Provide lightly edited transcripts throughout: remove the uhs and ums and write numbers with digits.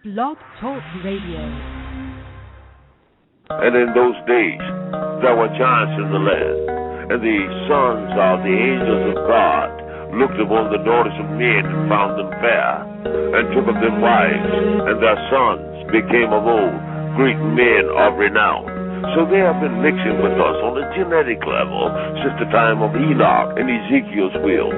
Blog Talk Radio. And in those days there were giants in the land, and the sons of the angels of God looked upon the daughters of men and found them fair, and took of them wives, and their sons became of old great men of renown. So they have been mixing with us on a genetic level since the time of Enoch and Ezekiel's will.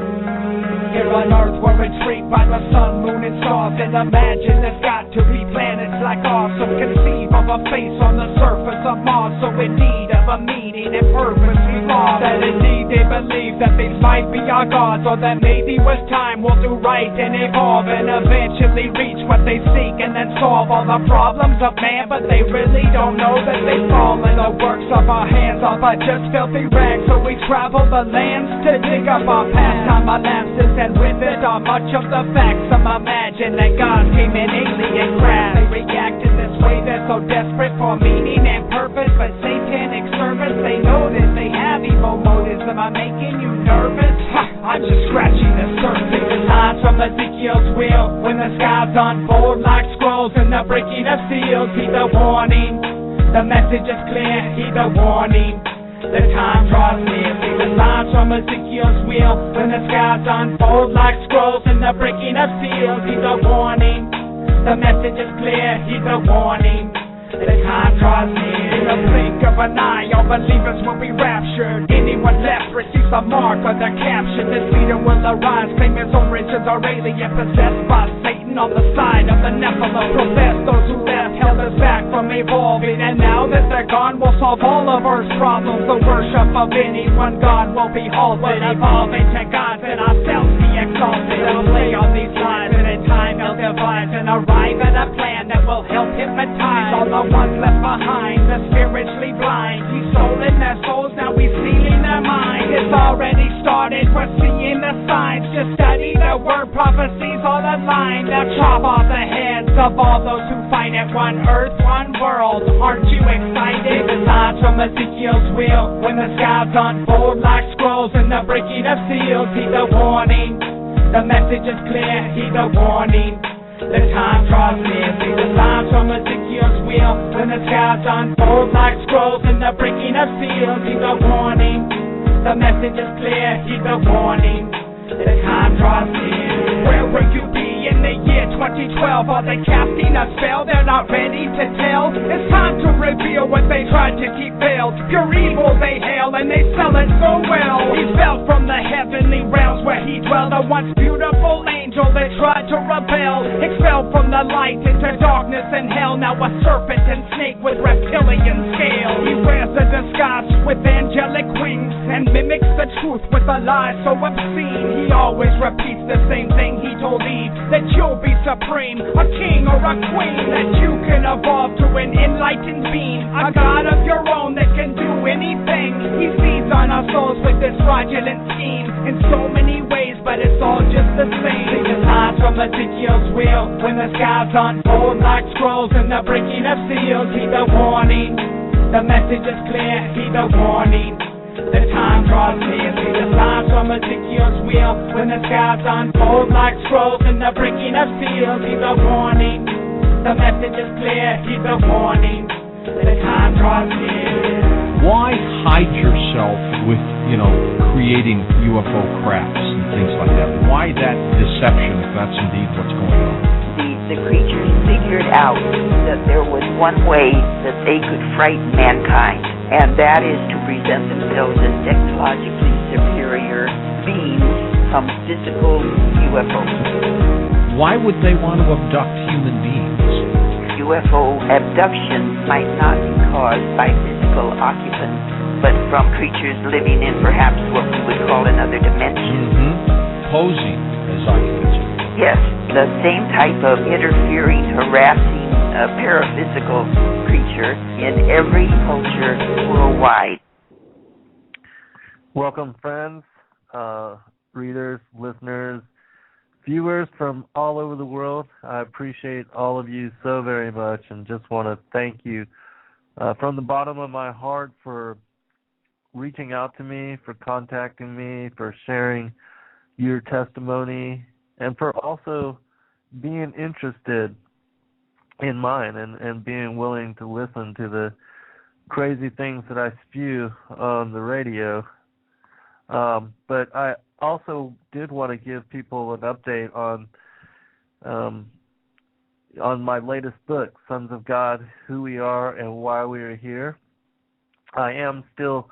Here on Earth we're intrigued by the sun, moon, and stars, and imagine there's got to be planets like ours. So conceive of a face on the surface of Mars, so in need of a meaning and purpose we lost. That indeed they believe that these might be our gods, or that maybe with time we'll do right and evolve and eventually reach what they seek and then solve all the problems of man. But they really don't know that they fall in the works of our hands, all by just filthy rags. So we travel the lands to dig up our past time elapses, and with it are much of the facts. Some imagine that God came in alien craft. They react in this way, they're so desperate for meaning and purpose, but satanic service, they know that they have evil motives. Am I making you nervous? I'm just scratching the surface. The lines from Ezekiel's wheel, when the skies unfold like scrolls and the breaking of seals. Heed the warning, the message is clear. Heed the warning, the time draws near. See the lines from Ezekiel's wheel, when the skies unfold like scrolls and the breaking of seals. Heed the warning, the message is clear. Heed the warning, the time draws near. In the blink of an eye, all believers will be raptured. Anyone left receives a mark or they're captured. This leader will arise, claim his origins are alien, possessed by Satan on the side of the Nephilim. Profess those who left held us back from evolving, and now that they're gone, we'll solve all of Earth's problems. The worship of any one God will be halted. We'll evolve into gods and ourselves be exalted. They'll play on these lines, and in time they'll devise and arrive at a plan that will help hypnotize all the ones left behind, the spiritually blind. He's stolen their souls, now he's stealing their minds. It's already started, we're seeing the signs. Just study the word, prophecies all aligned. Now chop off the heads of all those who fight it. One earth, one world, aren't you excited? The signs from Ezekiel's wheel, when the skies unfold like scrolls and the breaking of seals. Heed the warning, the message is clear. Heed the warning, the time draws near. See the signs from Ezekiel's wheel, when the skies unfold like scrolls and the breaking of seals. Heed the warning, the message is clear. Heed the warning, the time draws near. Where will you be in the year 2012? Are they casting a spell they're not ready to tell? It's time to reveal what they tried to keep veiled. Pure evil they hail and they sell it so well. He fell from the heavenly realms where he dwelled, a once beautiful angel that tried to rebel. Expelled from the light into darkness and hell, now a serpent and snake with reptilian scale. He wears a disguise with angelic wings and mimics the truth with a lie so obscene. He always repeats the same thing he told Eve, that you'll be supreme, a king or a queen, that you can evolve to an enlightened being, a god of your own that can do anything. He feeds on our souls with this fraudulent scheme in so many ways, but it's all just the same. See the signs from Ezekiel's wheel, when the skies unfold like scrolls and the breaking of seals. Heed the warning, the message is clear. Heed the warning, the time draws near. See the signs from Ezekiel's wheel, when the skies unfold like scrolls and the breaking of seals. Heed the warning, the message is clear. Heed the warning, the time draws near. Why hide yourself with, creating UFO crafts and things like that? Why that deception if that's indeed what's going on? The creatures figured out that there was one way that they could frighten mankind, and that is to present themselves as technologically superior beings, some physical UFOs. Why would they want to abduct human beings? UFO abduction might not be caused by physical occupants, but from creatures living in perhaps what we would call another dimension. Posing as occupants. Yes, the same type of interfering, harassing, paraphysical creature in every culture worldwide. Welcome, friends, readers, listeners, viewers from all over the world. I appreciate all of you so very much, and just want to thank you from the bottom of my heart for reaching out to me, for contacting me, for sharing your testimony, and for also being interested in mind, and being willing to listen to the crazy things that I spew on the radio. But I also did want to give people an update on my latest book, Sons of God, Who We Are and Why We Are Here. I am still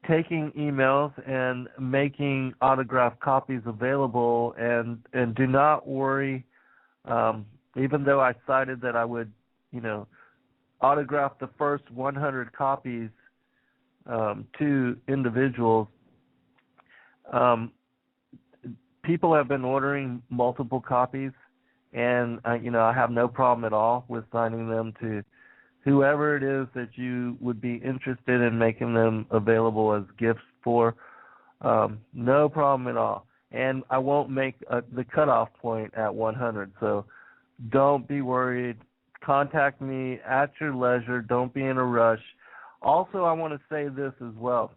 taking emails and making autographed copies available, and do not worry, even though I cited that I would, autograph the first 100 copies to individuals. People have been ordering multiple copies, and I have no problem at all with signing them to whoever it is that you would be interested in making them available as gifts for. No problem at all. And I won't make the cutoff point at 100, so don't be worried. Contact me at your leisure. Don't be in a rush. Also, I want to say this as well.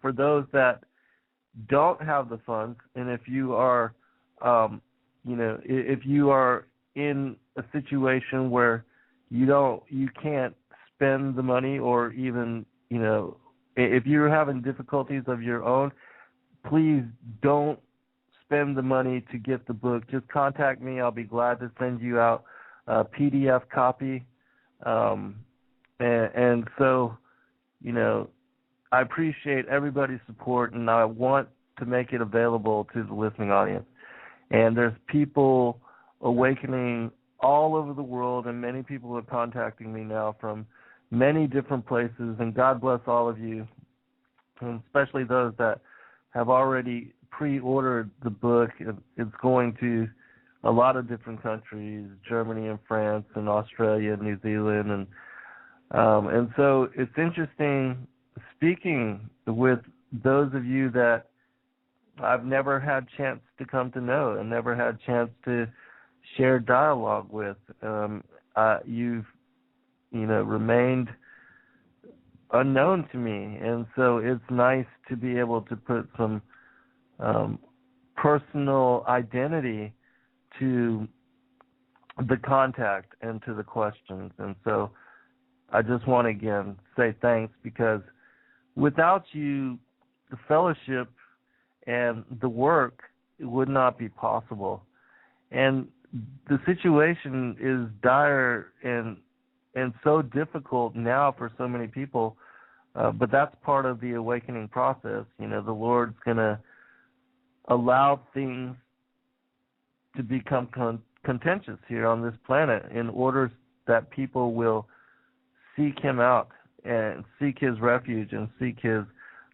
For those that don't have the funds, and if you are, if you are in a situation where you can't spend the money, or even, if you're having difficulties of your own, please don't spend the money to get the book. Just contact me. I'll be glad to send you out a PDF copy. And so, I appreciate everybody's support, and I want to make it available to the listening audience. And there's people awakening all over the world, and many people are contacting me now from many different places, and God bless all of you, and especially those that have already pre-ordered the book. It's going to a lot of different countries, Germany and France and Australia and New Zealand, and so it's interesting speaking with those of you that I've never had chance to come to know and never had chance to share dialogue with. You've remained unknown to me, and so it's nice to be able to put some personal identity to the contact and to the questions. And so I just want to again say thanks, because without you, the fellowship and the work, it would not be possible. And the situation is dire and so difficult now for so many people, but that's part of the awakening process. The Lord's going to allow things to become contentious here on this planet in order that people will seek Him out and seek His refuge and seek His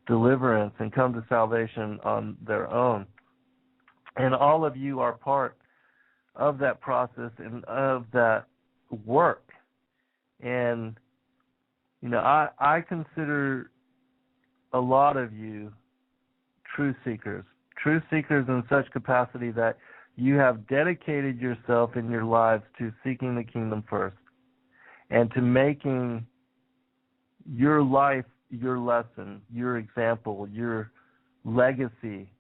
deliverance and come to salvation on their own. And all of you are part of that process and of that work. And, I consider a lot of you truth seekers in such capacity that you have dedicated yourself in your lives to seeking the kingdom first and to making your life your lesson, your example, your legacy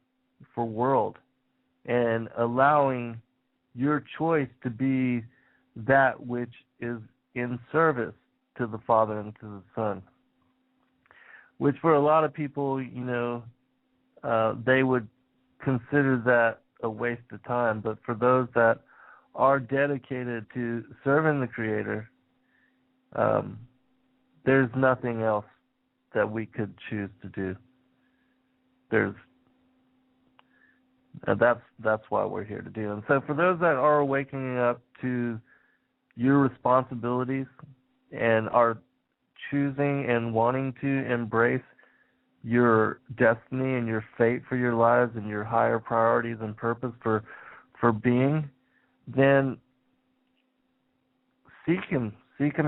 for world, and allowing your choice to be that which is in service to the Father and to the Son, which for a lot of people, they would consider that a waste of time. But for those that are dedicated to serving the Creator, there's nothing else that we could choose to do. That's why we're here to do. And so for those that are waking up to your responsibilities and are choosing and wanting to embrace your destiny and your fate for your lives and your higher priorities and purpose for being, then seek Him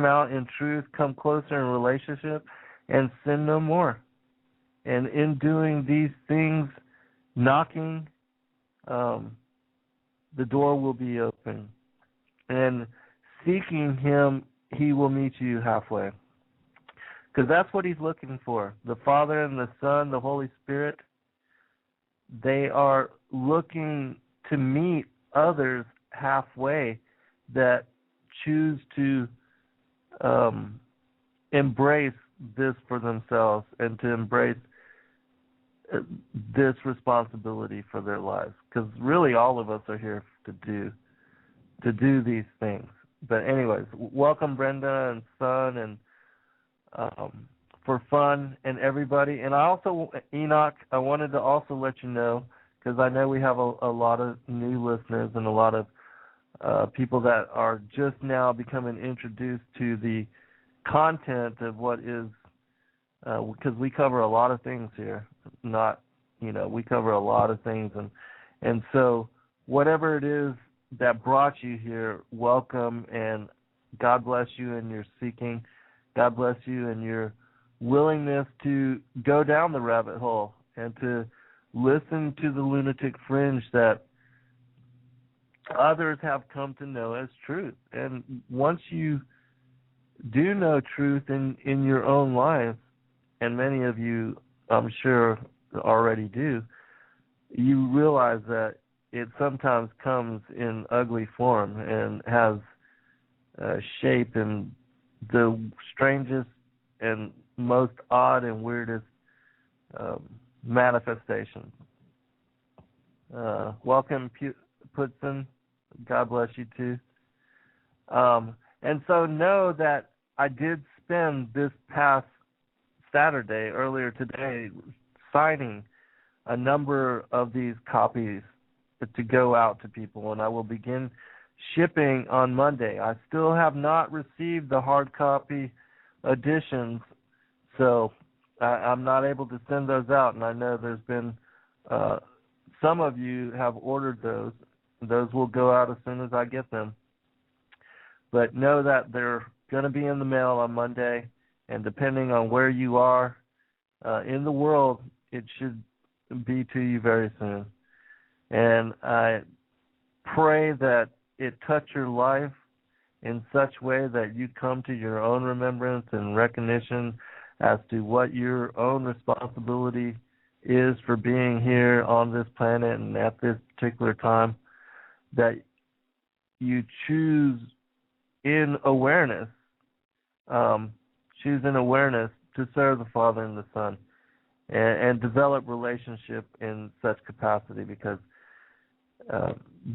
out in truth, come closer in relationship, and sin no more. And in doing these things, knocking, the door will be open. And seeking Him, He will meet you halfway. Because that's what He's looking for. The Father and the Son, the Holy Spirit, they are looking to meet others halfway that choose to embrace this for themselves and to embrace this responsibility for their lives, because really all of us are here to do these things. But anyways, welcome Brenda and Son, and for fun and everybody. And I also, Enoch, I wanted to also let you know, because I know we have a lot of new listeners and a lot of people that are just now becoming introduced to the content of what is, because we cover a lot of things here. We cover a lot of things, and so whatever it is that brought you here, welcome, and God bless you in your seeking. God bless you in your willingness to go down the rabbit hole and to listen to the lunatic fringe that others have come to know as truth. And once you do know truth in your own life, and many of you, I'm sure, already do, you realize that it sometimes comes in ugly form and has shape in the strangest and most odd and weirdest manifestations. Welcome, Putson. God bless you too. And so know that I did spend this past Saturday, earlier today, signing a number of these copies to go out to people, and I will begin shipping on Monday. I still have not received the hard copy editions, so I'm not able to send those out, and I know there's been some of you have ordered those. Those will go out as soon as I get them. But know that they're going to be in the mail on Monday, and depending on where you are in the world, it should be to you very soon. And I pray that it touch your life in such way that you come to your own remembrance and recognition as to what your own responsibility is for being here on this planet and at this particular time, that you choose in awareness, to serve the Father and the Son, and develop relationship in such capacity, because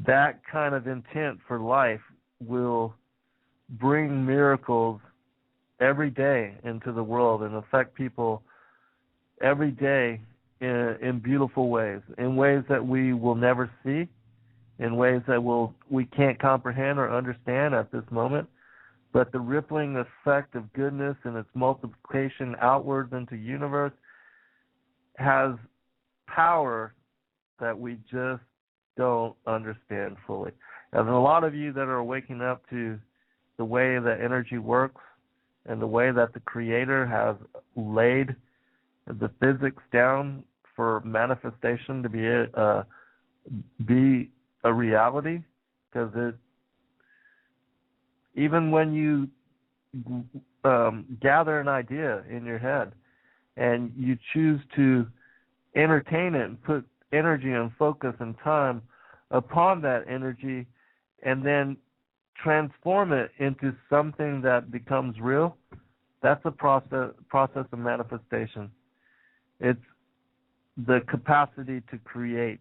that kind of intent for life will bring miracles every day into the world and affect people every day in beautiful ways, in ways that we will never see, in ways that we can't comprehend or understand at this moment. But the rippling effect of goodness and its multiplication outwards into the universe has power that we just don't understand fully. And a lot of you that are waking up to the way that energy works and the way that the Creator has laid the physics down for manifestation to be a reality, because even when you gather an idea in your head and you choose to entertain it and put energy and focus and time upon that energy and then transform it into something that becomes real, that's a process of manifestation. It's the capacity to create.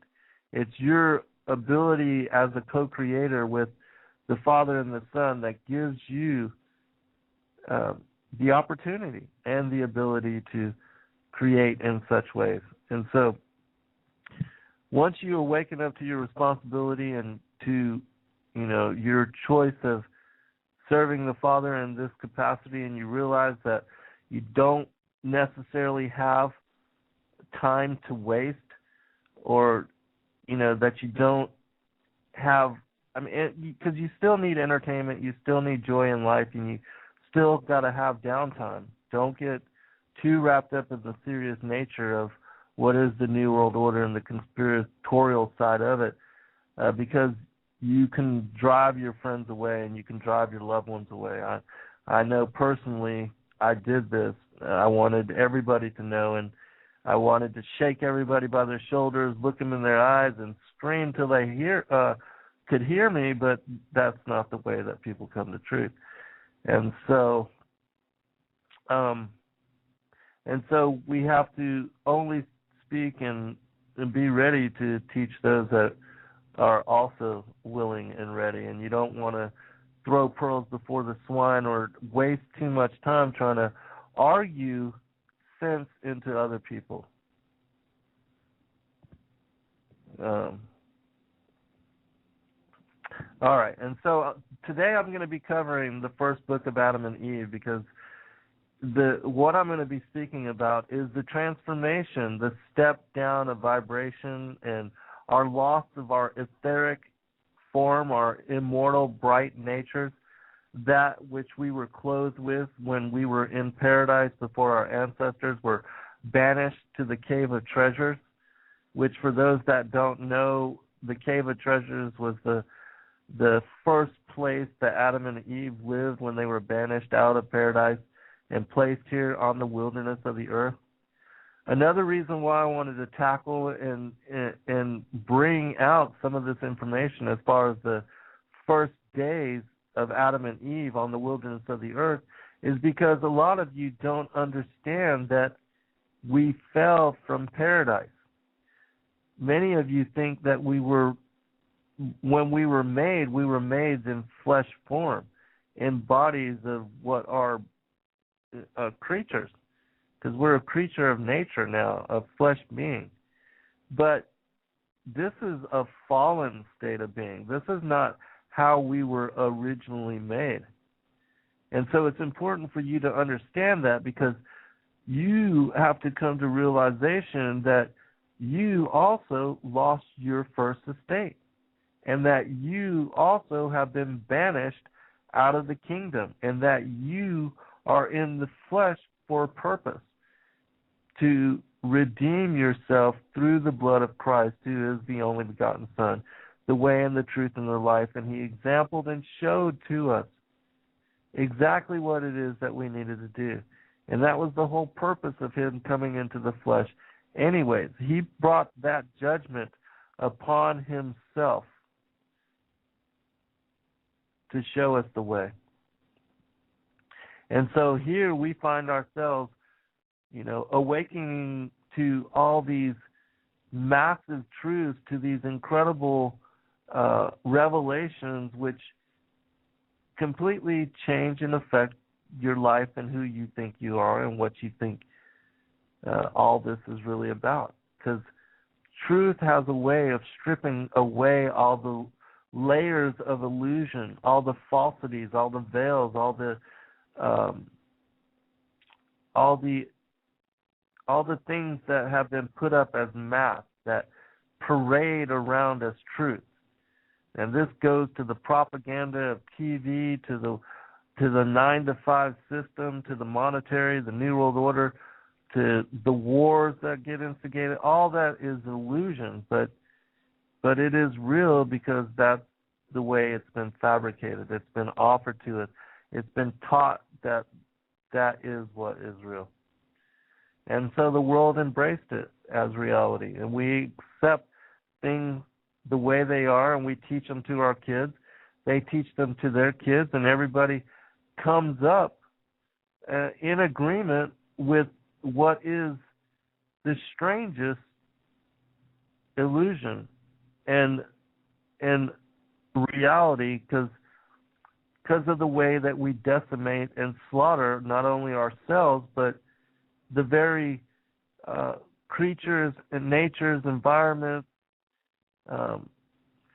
It's your ability as a co-creator with the Father and the Son that gives you the opportunity and the ability to create in such ways. And so once you awaken up to your responsibility and to, your choice of serving the Father in this capacity, and you realize that you don't necessarily have time to waste, or, that you don't have, because you still need entertainment, you still need joy in life, and you still got to have downtime. Don't get too wrapped up in the serious nature of what is the New World Order and the conspiratorial side of it, because you can drive your friends away and you can drive your loved ones away. I know personally I did this. I wanted everybody to know, and I wanted to shake everybody by their shoulders, look them in their eyes, and scream till they could hear me, but that's not the way that people come to truth. And so we have to only speak and be ready to teach those that are also willing and ready. And you don't want to throw pearls before the swine or waste too much time trying to argue sense into other people. All right, and so today I'm going to be covering the first book of Adam and Eve, because what I'm going to be speaking about is the transformation, the step down of vibration, and our loss of our etheric form, our immortal, bright natures, that which we were clothed with when we were in paradise before our ancestors were banished to the Cave of Treasures, which, for those that don't know, the Cave of Treasures was the first place that Adam and Eve lived when they were banished out of paradise and placed here on the wilderness of the earth. Another reason why I wanted to tackle and bring out some of this information as far as the first days of Adam and Eve on the wilderness of the earth is because a lot of you don't understand that we fell from paradise. Many of you think that when we were made in flesh form, in bodies of what are creatures, because we're a creature of nature now, a flesh being. But this is a fallen state of being. This is not how we were originally made. And so it's important for you to understand that, because you have to come to realization that you also lost your first estate, and that you also have been banished out of the kingdom, and that you are in the flesh for a purpose, to redeem yourself through the blood of Christ, who is the only begotten Son, the way and the truth and the life. And he exampled and showed to us exactly what it is that we needed to do. And that was the whole purpose of him coming into the flesh. Anyways, he brought that judgment upon himself to show us the way. And so here we find ourselves, awakening to all these massive truths, to these incredible revelations, which completely change and affect your life and who you think you are and what you think all this is really about. Because truth has a way of stripping away all the layers of illusion, all the falsities, all the veils, all the things that have been put up as masks that parade around as truth. And this goes to the propaganda of TV, to the 9-to-5 system, to the monetary, the New World Order, to the wars that get instigated. All that is illusion, but it is real, because that's the way it's been fabricated. It's been offered to us. It's been taught that that is what is real. And so the world embraced it as reality. And we accept things the way they are, and we teach them to our kids. They teach them to their kids, and everybody comes up in agreement with what is the strangest illusion and reality, because of the way that we decimate and slaughter not only ourselves, but the very creatures and nature's environment,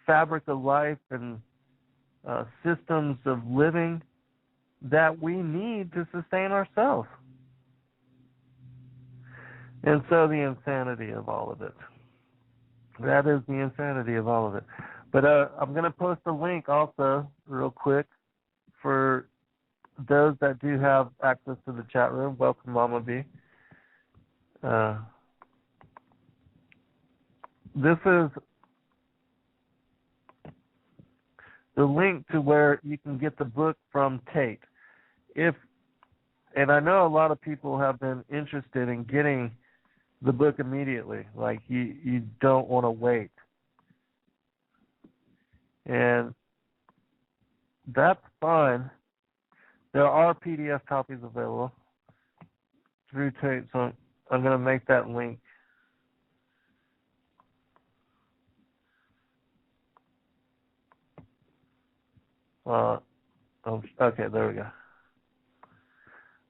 fabric of life, and systems of living that we need to sustain ourselves. And so the insanity of all of it. That is the insanity of all of it. But I'm going to post a link also real quick for those that do have access to the chat room. Welcome, Mama B. This is the link to where you can get the book from Tate. And I know a lot of people have been interested in getting the book immediately. Like, you don't want to wait. And that's fine. There are PDF copies available through Tate, so I'm going to make that link. Okay, there we go.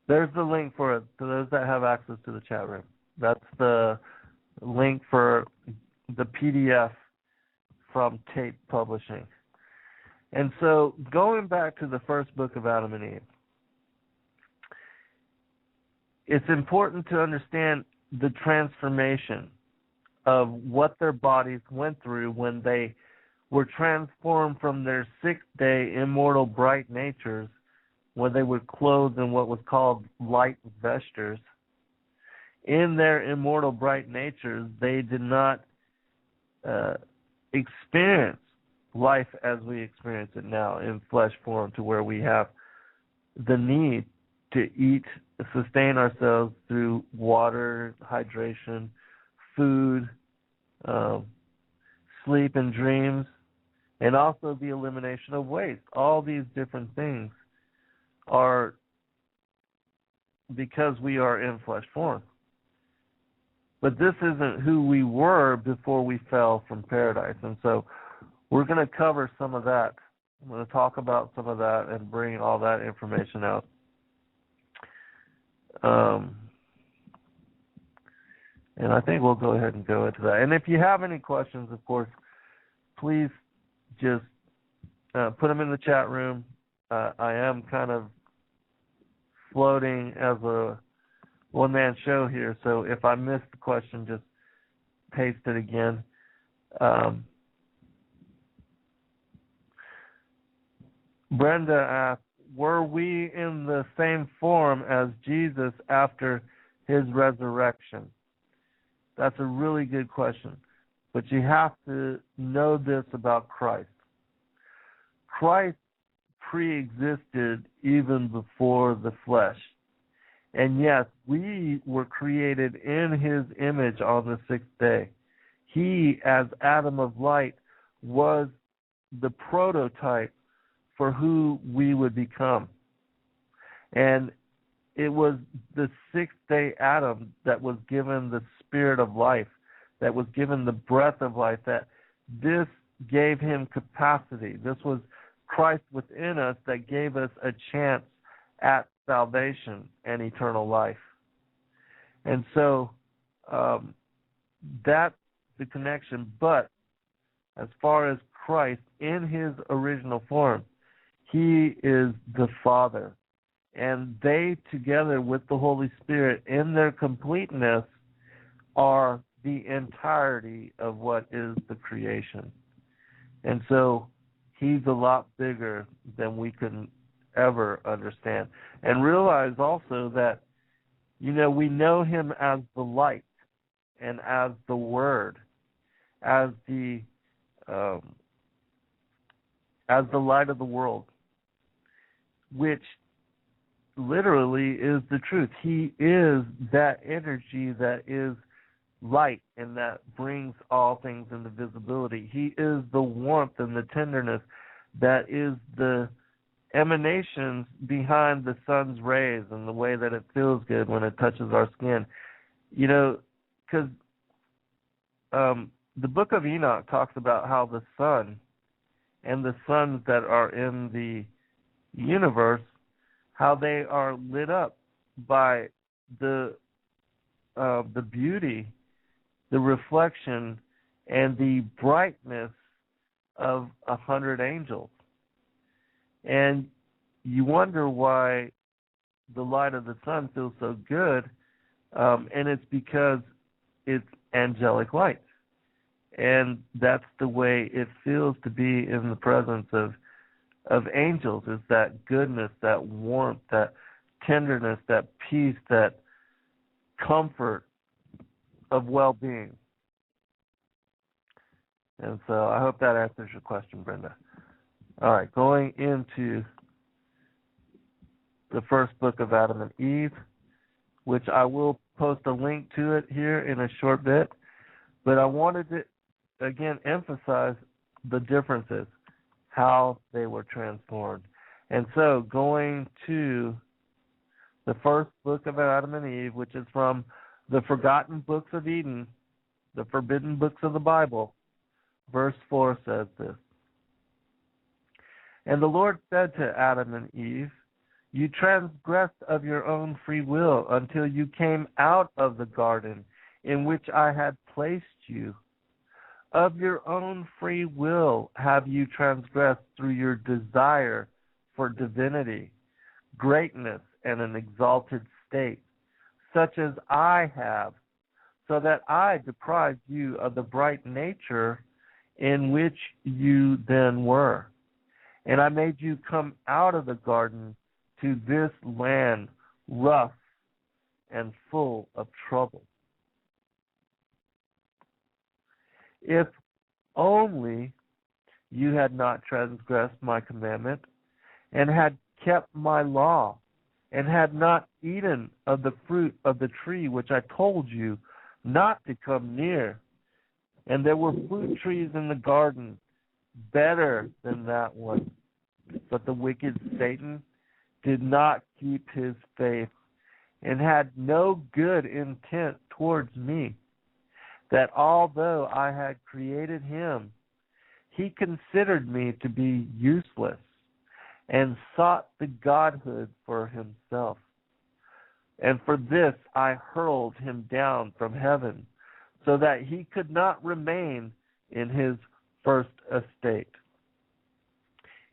There's the link for it to those that have access to the chat room. That's the link for the PDF from Tate Publishing. And so going back to the first book of Adam and Eve, it's important to understand the transformation of what their bodies went through when they were transformed from their sixth-day immortal bright natures, when they were clothed in what was called light vestures. In their immortal bright natures, they did not experience life as we experience it now in flesh form, to where we have the need to eat, sustain ourselves through water, hydration, food, sleep and dreams, and also the elimination of waste. All these different things are because we are in flesh form. But this isn't who we were before we fell from paradise. And so we're going to cover some of that. I'm going to talk about some of that and bring all that information out. And I think we'll go ahead and go into that. And if you have any questions, of course, please just put them in the chat room. I am kind of floating as a one-man show here, so if I missed the question, just paste it again. Brenda asked, were we in the same form as Jesus after his resurrection? That's a really good question. But you have to know this about Christ. Christ pre-existed even before the flesh. And yes, we were created in his image on the sixth day. He, as Adam of light, was the prototype for who we would become. And it was the sixth day Adam that was given the spirit of life, that was given the breath of life, that this gave him capacity. This was Christ within us that gave us a chance at salvation and eternal life. And so that's the connection. But as far as Christ in his original form, he is the Father. And they, together with the Holy Spirit, in their completeness, are the entirety of what is the creation. And so he's a lot bigger than we can ever understand. And realize also that, we know him as the light and as the Word, as the light of the world, which literally is the truth. He is that energy that is light and that brings all things into visibility. He is the warmth and the tenderness that is the emanations behind the sun's rays and the way that it feels good when it touches our skin. Because the book of Enoch talks about how the sun and the suns that are in the universe, how they are lit up by the beauty, the reflection, and the brightness of 100 angels. And you wonder why the light of the sun feels so good, and it's because it's angelic light. And that's the way it feels to be in the presence of angels, is that goodness, that warmth, that tenderness, that peace, that comfort of well-being. And so I hope that answers your question, Brenda. All right, going into the first book of Adam and Eve, which I will post a link to it here in a short bit. But I wanted to, again, emphasize the differences. how they were transformed. And so, going to the first book of Adam and Eve, which is from the forgotten books of Eden, the forbidden books of the Bible, verse 4 says this. And the Lord said to Adam and Eve, you transgressed of your own free will until you came out of the garden in which I had placed you. Of your own free will have you transgressed through your desire for divinity, greatness, and an exalted state, such as I have, so that I deprived you of the bright nature in which you then were. And I made you come out of the garden to this land, rough and full of trouble. If only you had not transgressed my commandment, and had kept my law, and had not eaten of the fruit of the tree which I told you not to come near. And there were fruit trees in the garden, better than that one. But the wicked Satan did not keep his faith, and had no good intent towards me, that although I had created him, he considered me to be useless, and sought the godhood for himself. And for this I hurled him down from heaven, so that he could not remain in his first estate.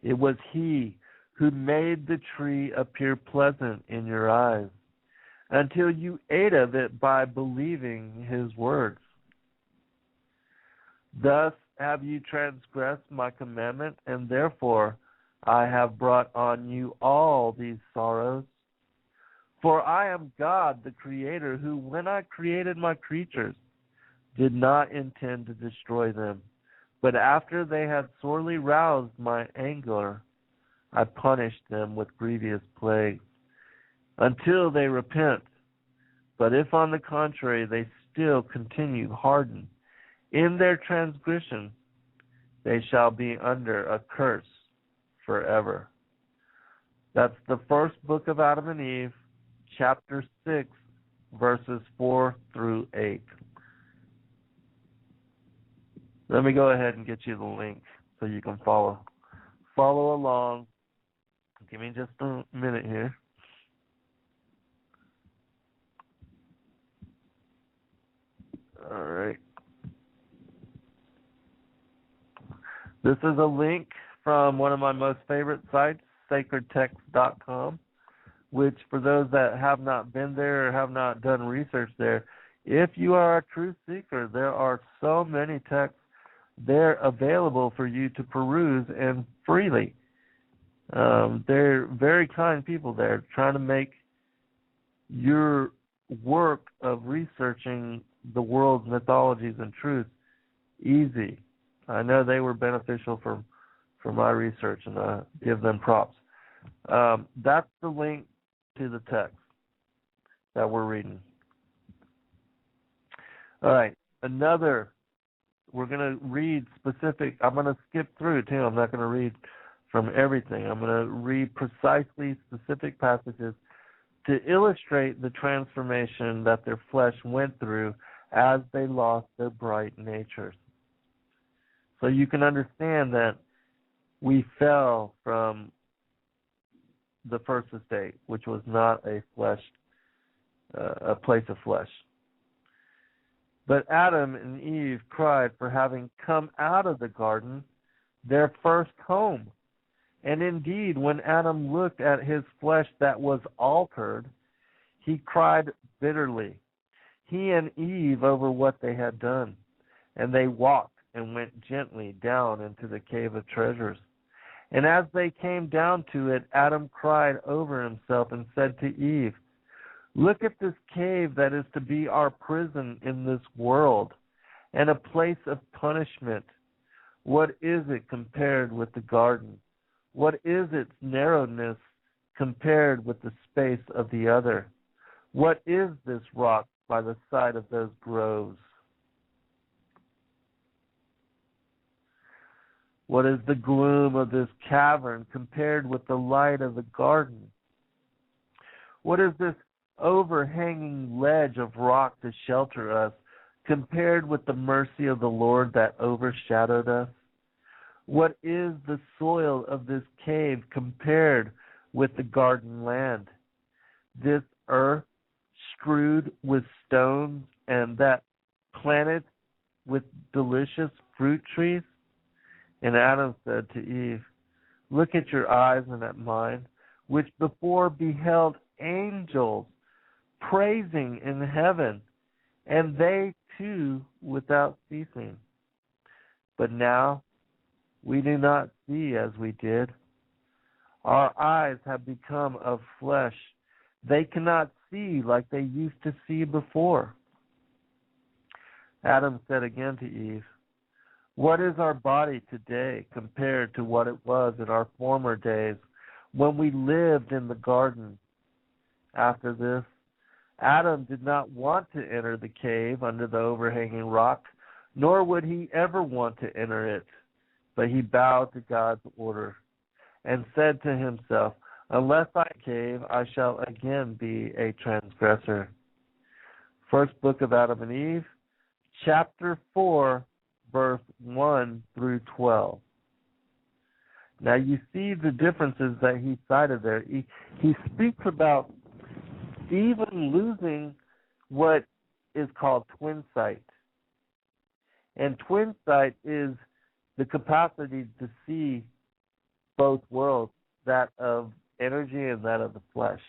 It was he who made the tree appear pleasant in your eyes, until you ate of it by believing his words. Thus have you transgressed my commandment, and therefore I have brought on you all these sorrows. For I am God, the Creator, who, when I created my creatures, did not intend to destroy them. But after they had sorely roused my anger, I punished them with grievous plagues, until they repent. But if, on the contrary, they still continue hardened in their transgression, they shall be under a curse forever. That's the first book of Adam and Eve, chapter 6, verses 4 through 8. Let me go ahead and get you the link so you can follow along. Give me just a minute here. All right. This is a link from one of my most favorite sites, sacredtext.com, which for those that have not been there or have not done research there, if you are a truth seeker, there are so many texts there available for you to peruse and freely. They're very kind people there, trying to make your work of researching the world's mythologies and truths easy. I know they were beneficial for my research, and I give them props. That's the link to the text that we're reading. All right, we're going to read specific. I'm going to skip through, too. I'm not going to read from everything. I'm going to read precisely specific passages to illustrate the transformation that their flesh went through as they lost their bright natures. So you can understand that we fell from the first estate, which was not a place of flesh. But Adam and Eve cried for having come out of the garden, their first home. And indeed, when Adam looked at his flesh that was altered, he cried bitterly, he and Eve, over what they had done. And they walked and went gently down into the cave of treasures. And as they came down to it, Adam cried over himself and said to Eve, look at this cave that is to be our prison in this world, and a place of punishment. What is it compared with the garden? What is its narrowness compared with the space of the other? What is this rock by the side of those groves? What is the gloom of this cavern compared with the light of the garden? What is this overhanging ledge of rock to shelter us compared with the mercy of the Lord that overshadowed us? What is the soil of this cave compared with the garden land? This earth strewed with stones and that planted with delicious fruit trees? And Adam said to Eve, look at your eyes and at mine, which before beheld angels praising in heaven, and they too without ceasing. But now we do not see as we did. Our eyes have become of flesh. They cannot see like they used to see before. Adam said again to Eve, what is our body today compared to what it was in our former days when we lived in the garden? After this, Adam did not want to enter the cave under the overhanging rock, nor would he ever want to enter it. But he bowed to God's order and said to himself, unless I cave, I shall again be a transgressor. First book of Adam and Eve, chapter 4, verse 1 through 12. Now you see the differences that he cited there. He speaks about even losing what is called twin sight. And twin sight is the capacity to see both worlds, that of energy and that of the flesh,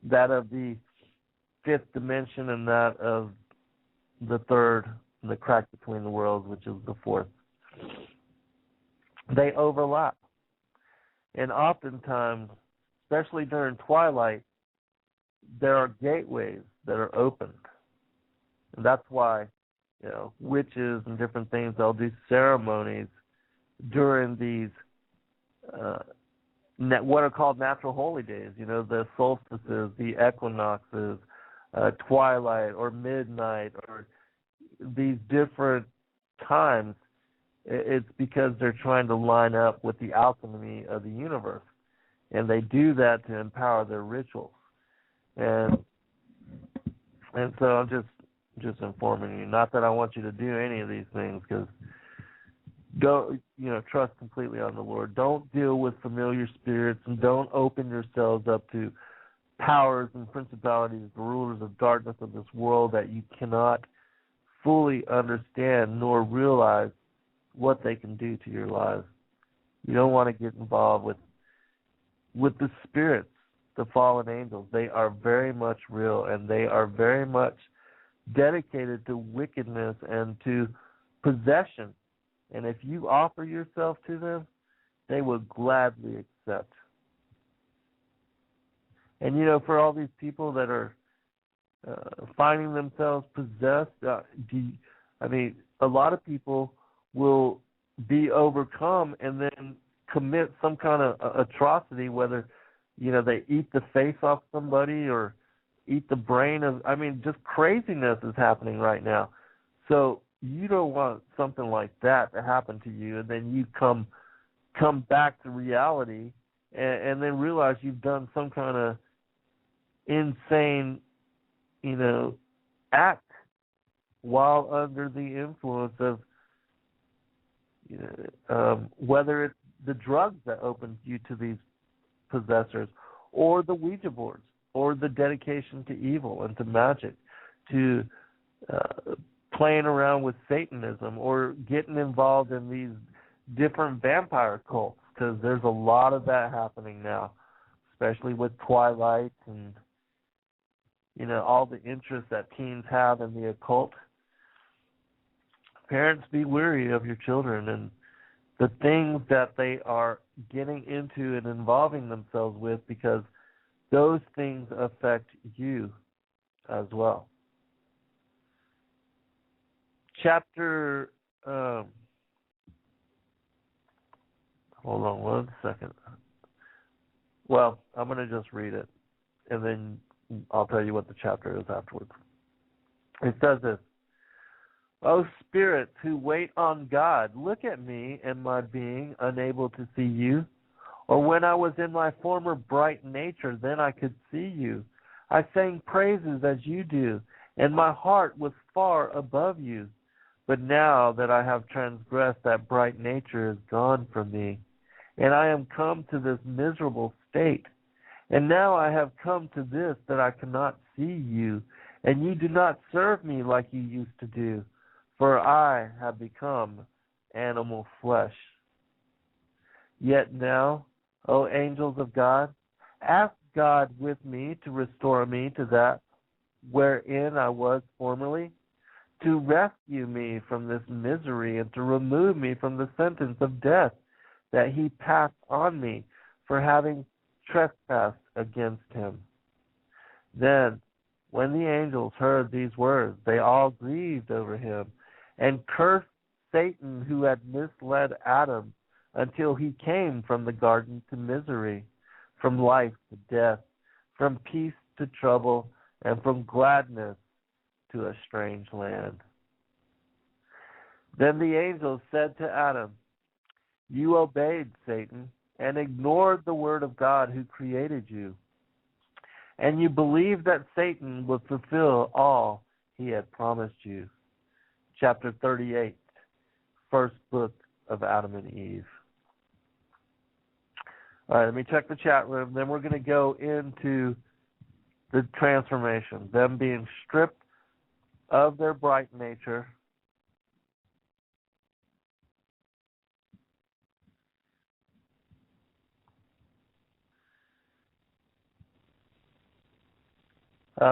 that of the fifth dimension and that of the third, the crack between the worlds, which is the fourth. They overlap. And oftentimes, especially during twilight, there are gateways that are opened. And that's why, witches and different things, they'll do ceremonies during these what are called natural holy days, the solstices, the equinoxes, twilight or midnight, or these different times. It's because they're trying to line up with the alchemy of the universe, and they do that to empower their rituals. And so I'm just informing you, not that I want you to do any of these things, because don't trust completely on the Lord. Don't deal with familiar spirits, and don't open yourselves up to powers and principalities, the rulers of darkness of this world that you cannot fully understand nor realize what they can do to your lives. You don't want to get involved with the spirits, the fallen angels. They are very much real, and they are very much dedicated to wickedness and to possession. And if you offer yourself to them, they will gladly accept. And for all these people that are finding themselves possessed, a lot of people will be overcome and then commit some kind of atrocity, whether they eat the face off somebody or eat the brain of. Just craziness is happening right now. So you don't want something like that to happen to you, and then you come back to reality and then realize you've done some kind of insane, act while under the influence of, whether it's the drugs that opened you to these possessors, or the Ouija boards, or the dedication to evil and to magic, to playing around with Satanism, or getting involved in these different vampire cults, because there's a lot of that happening now, especially with Twilight and all the interest that teens have in the occult. Parents, be wary of your children and the things that they are getting into and involving themselves with, because those things affect you as well. Chapter, hold on one second. Well, I'm going to just read it, and then I'll tell you what the chapter is afterwards. It says this: O spirits who wait on God, look at me and my being unable to see you. Or when I was in my former bright nature, then I could see you. I sang praises as you do, and my heart was far above you. But now that I have transgressed, that bright nature is gone from me, and I am come to this miserable state. And now I have come to this, that I cannot see you, and you do not serve me like you used to do, for I have become animal flesh. Yet now, O angels of God, ask God with me to restore me to that wherein I was formerly, to rescue me from this misery and to remove me from the sentence of death that he passed on me for having trespassed against him. Then, when the angels heard these words, they all grieved over him and cursed Satan, who had misled Adam until he came from the garden to misery, from life to death, from peace to trouble, and from gladness to a strange land. Then the angels said to Adam, you obeyed Satan and ignored the word of God who created you, and you believed that Satan would fulfill all he had promised you. Chapter 38, first book of Adam and Eve. All right, let me check the chat room. Then we're going to go into the transformation, them being stripped of their bright nature,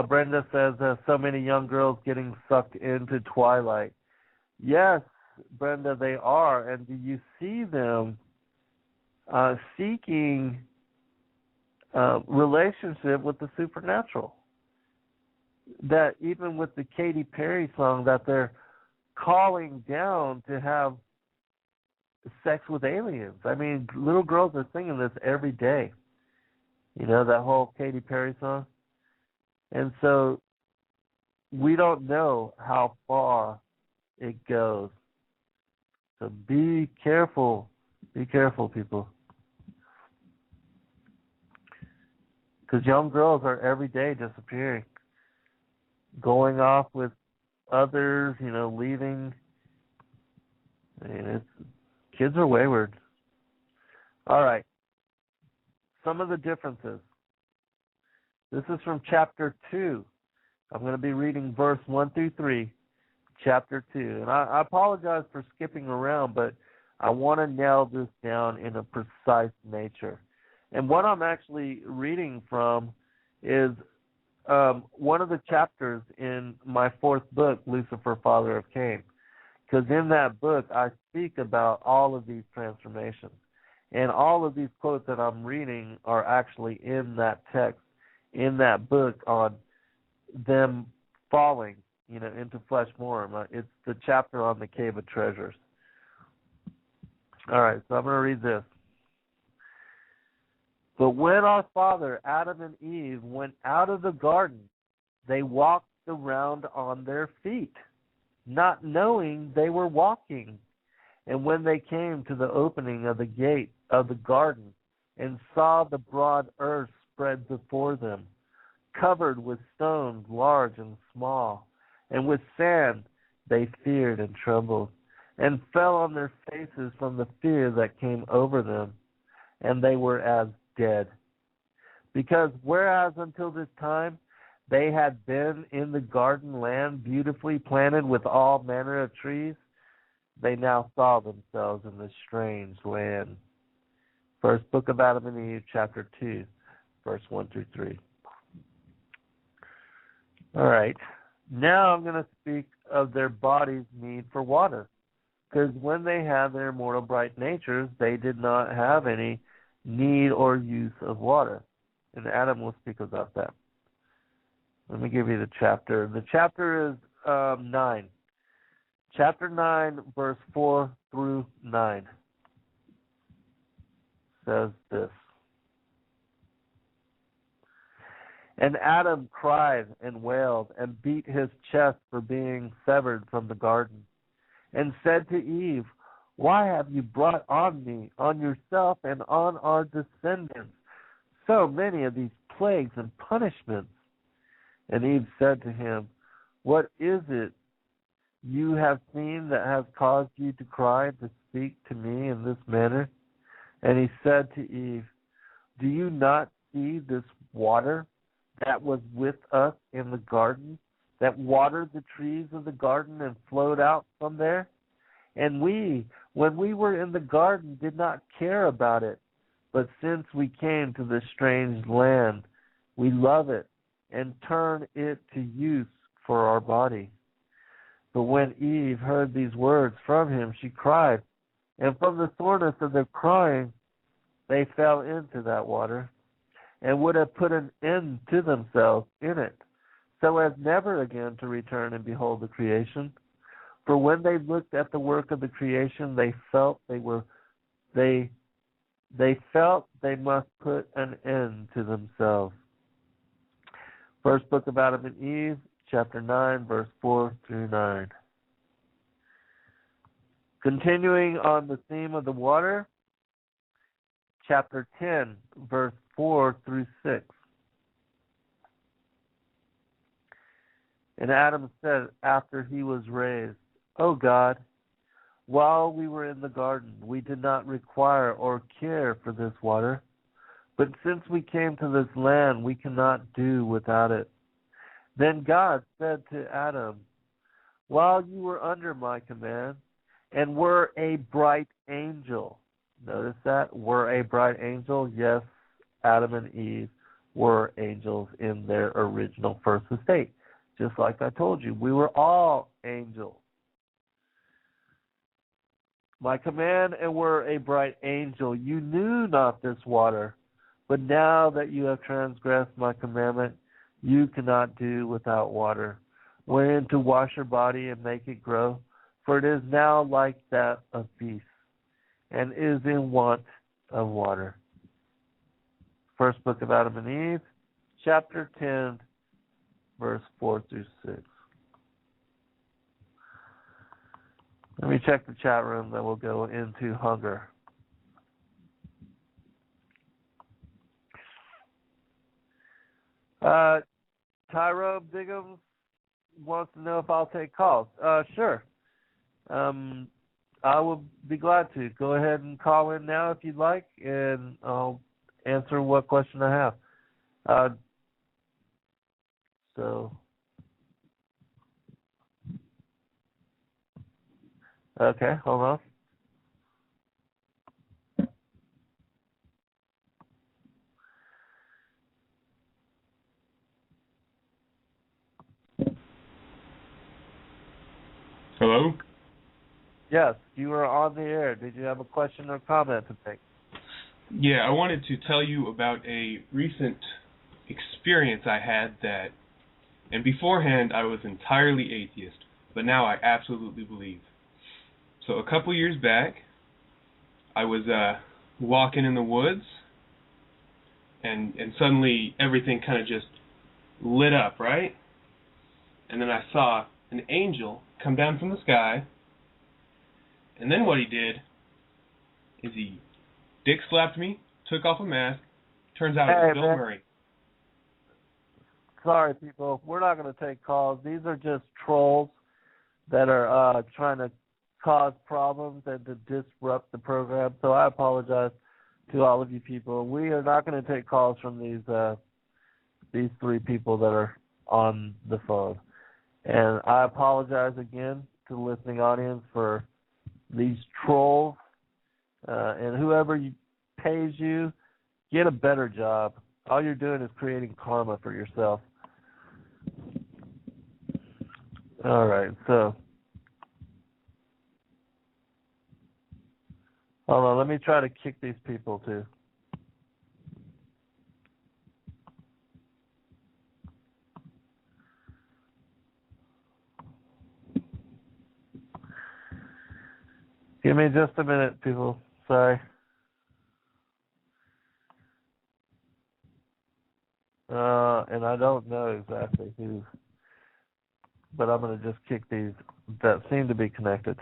Brenda says, so many young girls getting sucked into Twilight. Yes, Brenda, they are. And do you see them seeking relationship with the supernatural? That even with the Katy Perry song, that they're calling down to have sex with aliens. I mean, little girls are singing this every day. You know, that whole Katy Perry song? And so we don't know how far it goes. So be careful. Be careful, people. Because young girls are every day disappearing, going off with others, you know, leaving. I mean, kids are wayward. All right. Some of the differences. This is from chapter 2. I'm going to be reading verse 1 through 3, chapter 2. And I apologize for skipping around, but I want to nail this down in a precise nature. And what I'm actually reading from is one of the chapters in my fourth book, Lucifer, Father of Cain. Because in that book, I speak about all of these transformations. And all of these quotes that I'm reading are actually in that text, in that book, on them falling, you know, into flesh form. It's the chapter on the Cave of Treasures. All right, so I'm going to read this. But when our father, Adam and Eve, went out of the garden, they walked around on their feet, not knowing they were walking. And when they came to the opening of the gate of the garden and saw the broad earth spread before them, covered with stones large and small, and with sand, they feared and trembled, and fell on their faces from the fear that came over them, and they were as dead. Because whereas until this time they had been in the garden land beautifully planted with all manner of trees, they now saw themselves in this strange land. First book of Adam and Eve, chapter 2, verse 1 through 3. All right. Now I'm going to speak of their body's need for water. Because when they had their mortal bright natures, they did not have any need or use of water. And Adam will speak about that. Let me give you the chapter. The chapter is 9. Chapter 9, verse 4 through 9 says this. And Adam cried and wailed and beat his chest for being severed from the garden, and said to Eve, "Why have you brought on me, on yourself, and on our descendants, so many of these plagues and punishments?" And Eve said to him, "What is it you have seen that has caused you to cry and to speak to me in this manner?" And he said to Eve, "Do you not see this water that was with us in the garden, that watered the trees of the garden and flowed out from there? And we, when we were in the garden, did not care about it. But since we came to this strange land, we love it and turn it to use for our body." But when Eve heard these words from him, she cried, and from the soreness of their crying, they fell into that water, and would have put an end to themselves in it, so as never again to return and behold the creation. For when they looked at the work of the creation, they felt they felt they must put an end to themselves. First book of Adam and Eve, chapter 9, verse 4 through 9. Continuing on the theme of the water, chapter 10, verse 4 through 6. And Adam said after he was raised, "O God, while we were in the garden, we did not require or care for this water. But since we came to this land, we cannot do without it." Then God said to Adam, "While you were under my command and were a bright angel," notice that, were a bright angel. Yes, Adam and Eve were angels in their original first estate. Just like I told you, we were all angels. "My command and were a bright angel. You knew not this water, but now that you have transgressed my commandment, you cannot do without water, wherein to wash your body and make it grow, for it is now like that of beasts, and is in want of water." First book of Adam and Eve, chapter 10, verse 4 through 6. Let me check the chat room, then we'll go into hunger. Tyrone Diggums wants to know if I'll take calls. Sure. I will be glad to. Go ahead and call in now if you'd like, and I'll answer what question I have. Okay, hold on. Hello? Yes, you are on the air. Did you have a question or comment to make? Yeah, I wanted to tell you about a recent experience I had that, and beforehand I was entirely atheist, but now I absolutely believe. So a couple years back, I was walking in the woods, and suddenly everything kind of just lit up, right? And then I saw an angel come down from the sky, and then what he did is he dick slapped me, took off a mask. Turns out it was Bill Murray. Sorry, people. We're not going to take calls. These are just trolls that are trying to cause problems and to disrupt the program. So I apologize to all of you people. We are not going to take calls from these three people that are on the phone. And I apologize again to the listening audience for these trolls. And whoever pays you, get a better job. All you're doing is creating karma for yourself. All right, so hold on. Let me try to kick these people too. Give me just a minute, people. Sorry. and I don't know exactly who, but I'm going to just kick these that seem to be connected.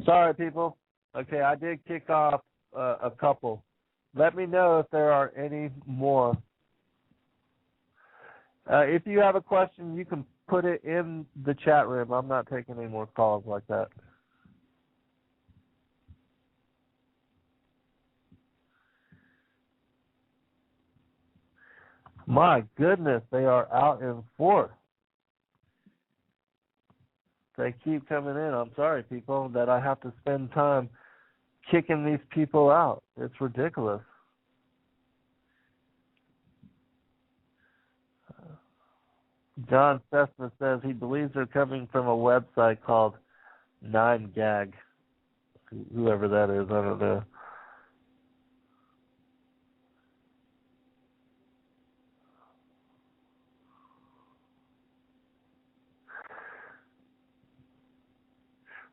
Sorry, people. Okay, I did kick off a couple. Let me know if there are any more. If you have a question, you can put it in the chat room. I'm not taking any more calls like that. My goodness, they are out in force. They keep coming in. I'm sorry, people, that I have to spend time kicking these people out. It's ridiculous. John Cessna says he believes they're coming from a website called 9gag. Whoever that is, I don't know.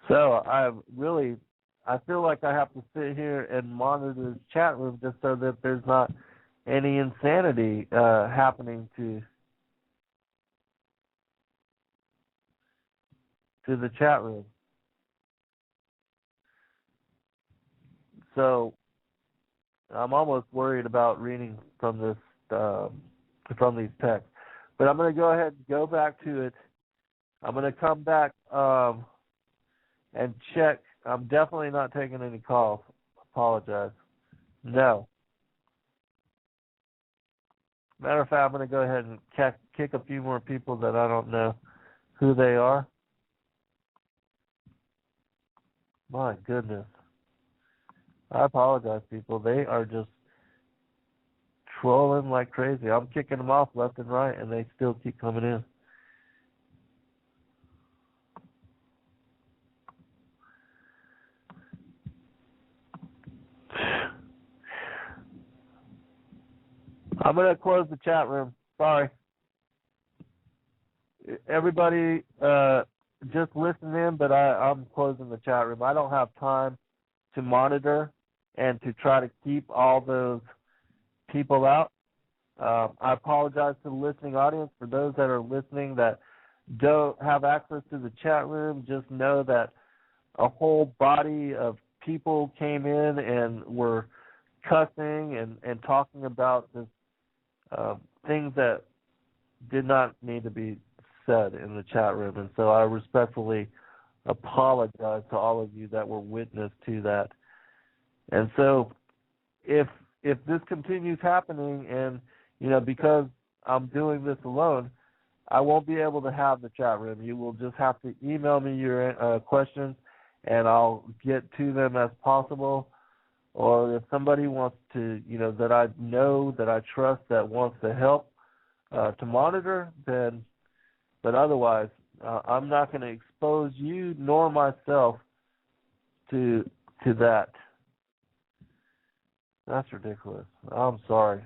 So I feel like I have to sit here and monitor this chat room just so that there's not any insanity happening to the chat room. So I'm almost worried about reading from this from these texts. But I'm going to go ahead and go back to it. I'm going to come back and check. I'm definitely not taking any calls. Apologize. No. Matter of fact, I'm going to go ahead and kick a few more people that I don't know who they are. My goodness. I apologize, people. They are just trolling like crazy. I'm kicking them off left and right, and they still keep coming in. I'm going to close the chat room. Sorry. Everybody just listen in, but I'm closing the chat room. I don't have time to monitor and to try to keep all those people out. I apologize to the listening audience. For those that are listening that don't have access to the chat room, just know that a whole body of people came in and were cussing and talking about this things that did not need to be said in the chat room. And so I respectfully apologize to all of you that were witness to that. And so if this continues happening, and because I'm doing this alone, I won't be able to have the chat room. You will just have to email me your questions, and I'll get to them as possible. Or if somebody wants to, that I know, that I trust, that wants to help to monitor, then. But otherwise, I'm not going to expose you nor myself to that. That's ridiculous. I'm sorry.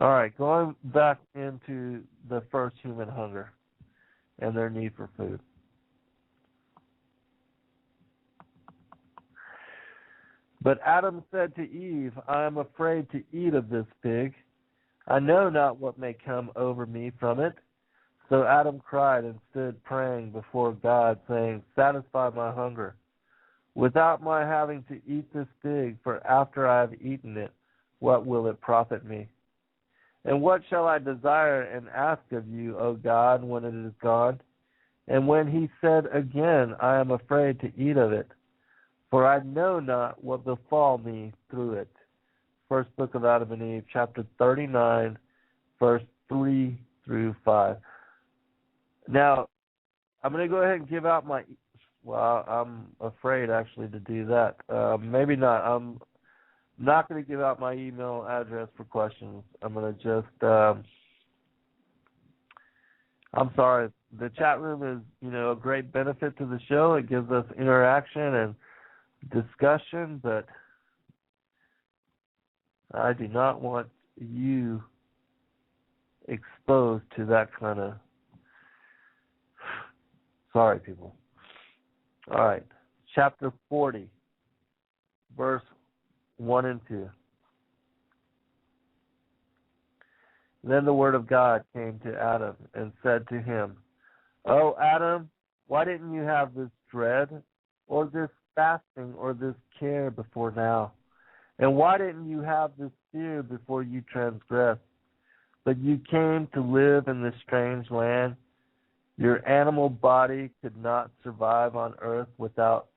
All right, going back into the first human hunger and their need for food. But Adam said to Eve, I am afraid to eat of this fig. I know not what may come over me from it. So Adam cried and stood praying before God, saying, satisfy my hunger, without my having to eat this fig, for after I have eaten it, what will it profit me? And what shall I desire and ask of you, O God, when it is gone? And when he said again, I am afraid to eat of it, for I know not what befall me through it. First book of Adam and Eve, chapter 39, verse 3 through 5. Now, I'm going to go ahead and give out my, I'm afraid actually to do that. Maybe not. I'm not going to give out my email address for questions. I'm going to just, I'm sorry. The chat room is, a great benefit to the show. It gives us interaction and discussion, but I do not want you exposed to that kind of... Sorry, people. All right. Chapter 40, verse 1 and 2. Then the word of God came to Adam and said to him, "O Adam, why didn't you have this dread, or this fasting, or this care before now? And why didn't you have this fear before you transgressed? But you came to live in this strange land. Your animal body could not survive on earth without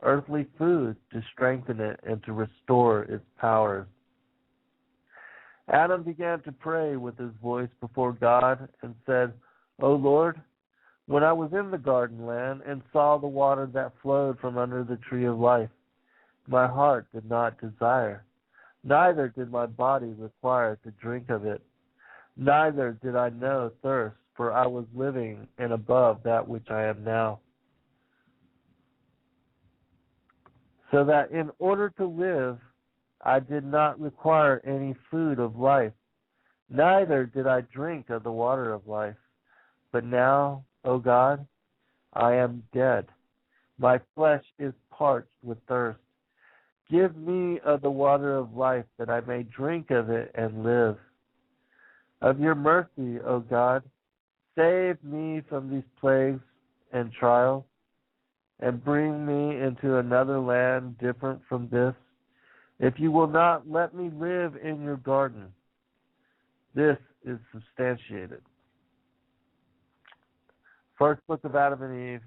earthly food to strengthen it and to restore its powers." Adam began to pray with his voice before God and said, "O Lord, when I was in the garden land and saw the water that flowed from under the tree of life, my heart did not desire, neither did my body require to drink of it. Neither did I know thirst, for I was living and above that which I am now. So that in order to live, I did not require any food of life, neither did I drink of the water of life. But now, O God, I am dead. My flesh is parched with thirst. Give me of the water of life, that I may drink of it and live. Of your mercy, O God, save me from these plagues and trials, and bring me into another land different from this, if you will not let me live in your garden." This is substantiated. First book of Adam and Eve,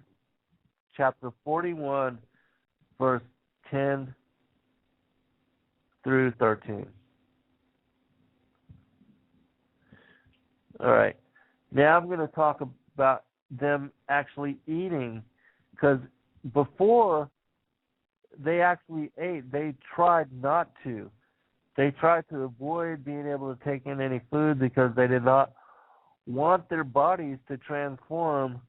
chapter 41, verse 10 through 13. All right. Now I'm going to talk about them actually eating, because before they actually ate, they tried not to. They tried to avoid being able to take in any food because they did not want their bodies to transform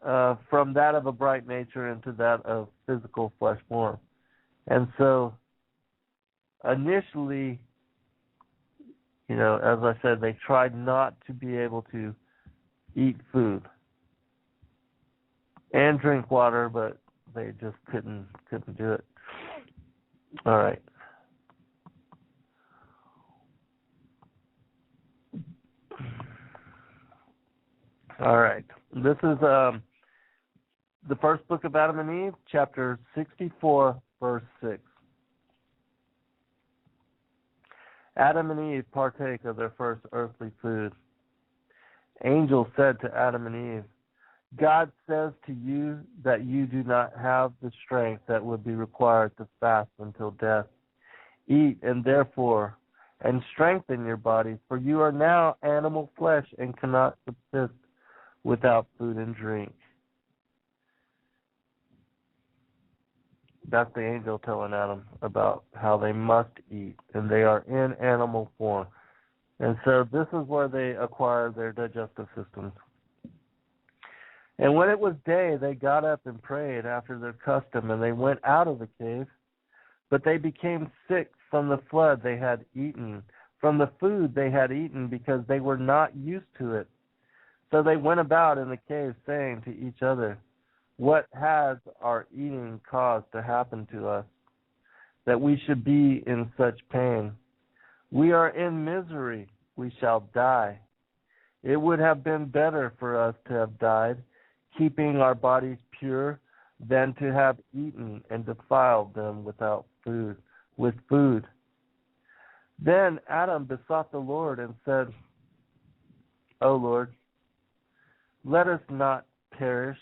from that of a bright nature into that of physical flesh form. And so initially, as I said, they tried not to be able to eat food and drink water, but they just couldn't do it. All right. All right. This is the first book of Adam and Eve, chapter 64, verse 6. Adam and Eve partake of their first earthly food. Angel said to Adam and Eve, "God says to you that you do not have the strength that would be required to fast until death. Eat and strengthen your bodies, for you are now animal flesh and cannot subsist without food and drink." That's the angel telling Adam about how they must eat, and they are in animal form. And so this is where they acquire their digestive systems. And when it was day, they got up and prayed after their custom, and they went out of the cave. But they became sick from the flood they had eaten, from the food they had eaten, because they were not used to it. So they went about in the cave, saying to each other, "What has our eating caused to happen to us, that we should be in such pain? We are in misery, we shall die. It would have been better for us to have died, keeping our bodies pure, than to have eaten and defiled them with food." Then Adam besought the Lord and said, "O Lord, let us not perish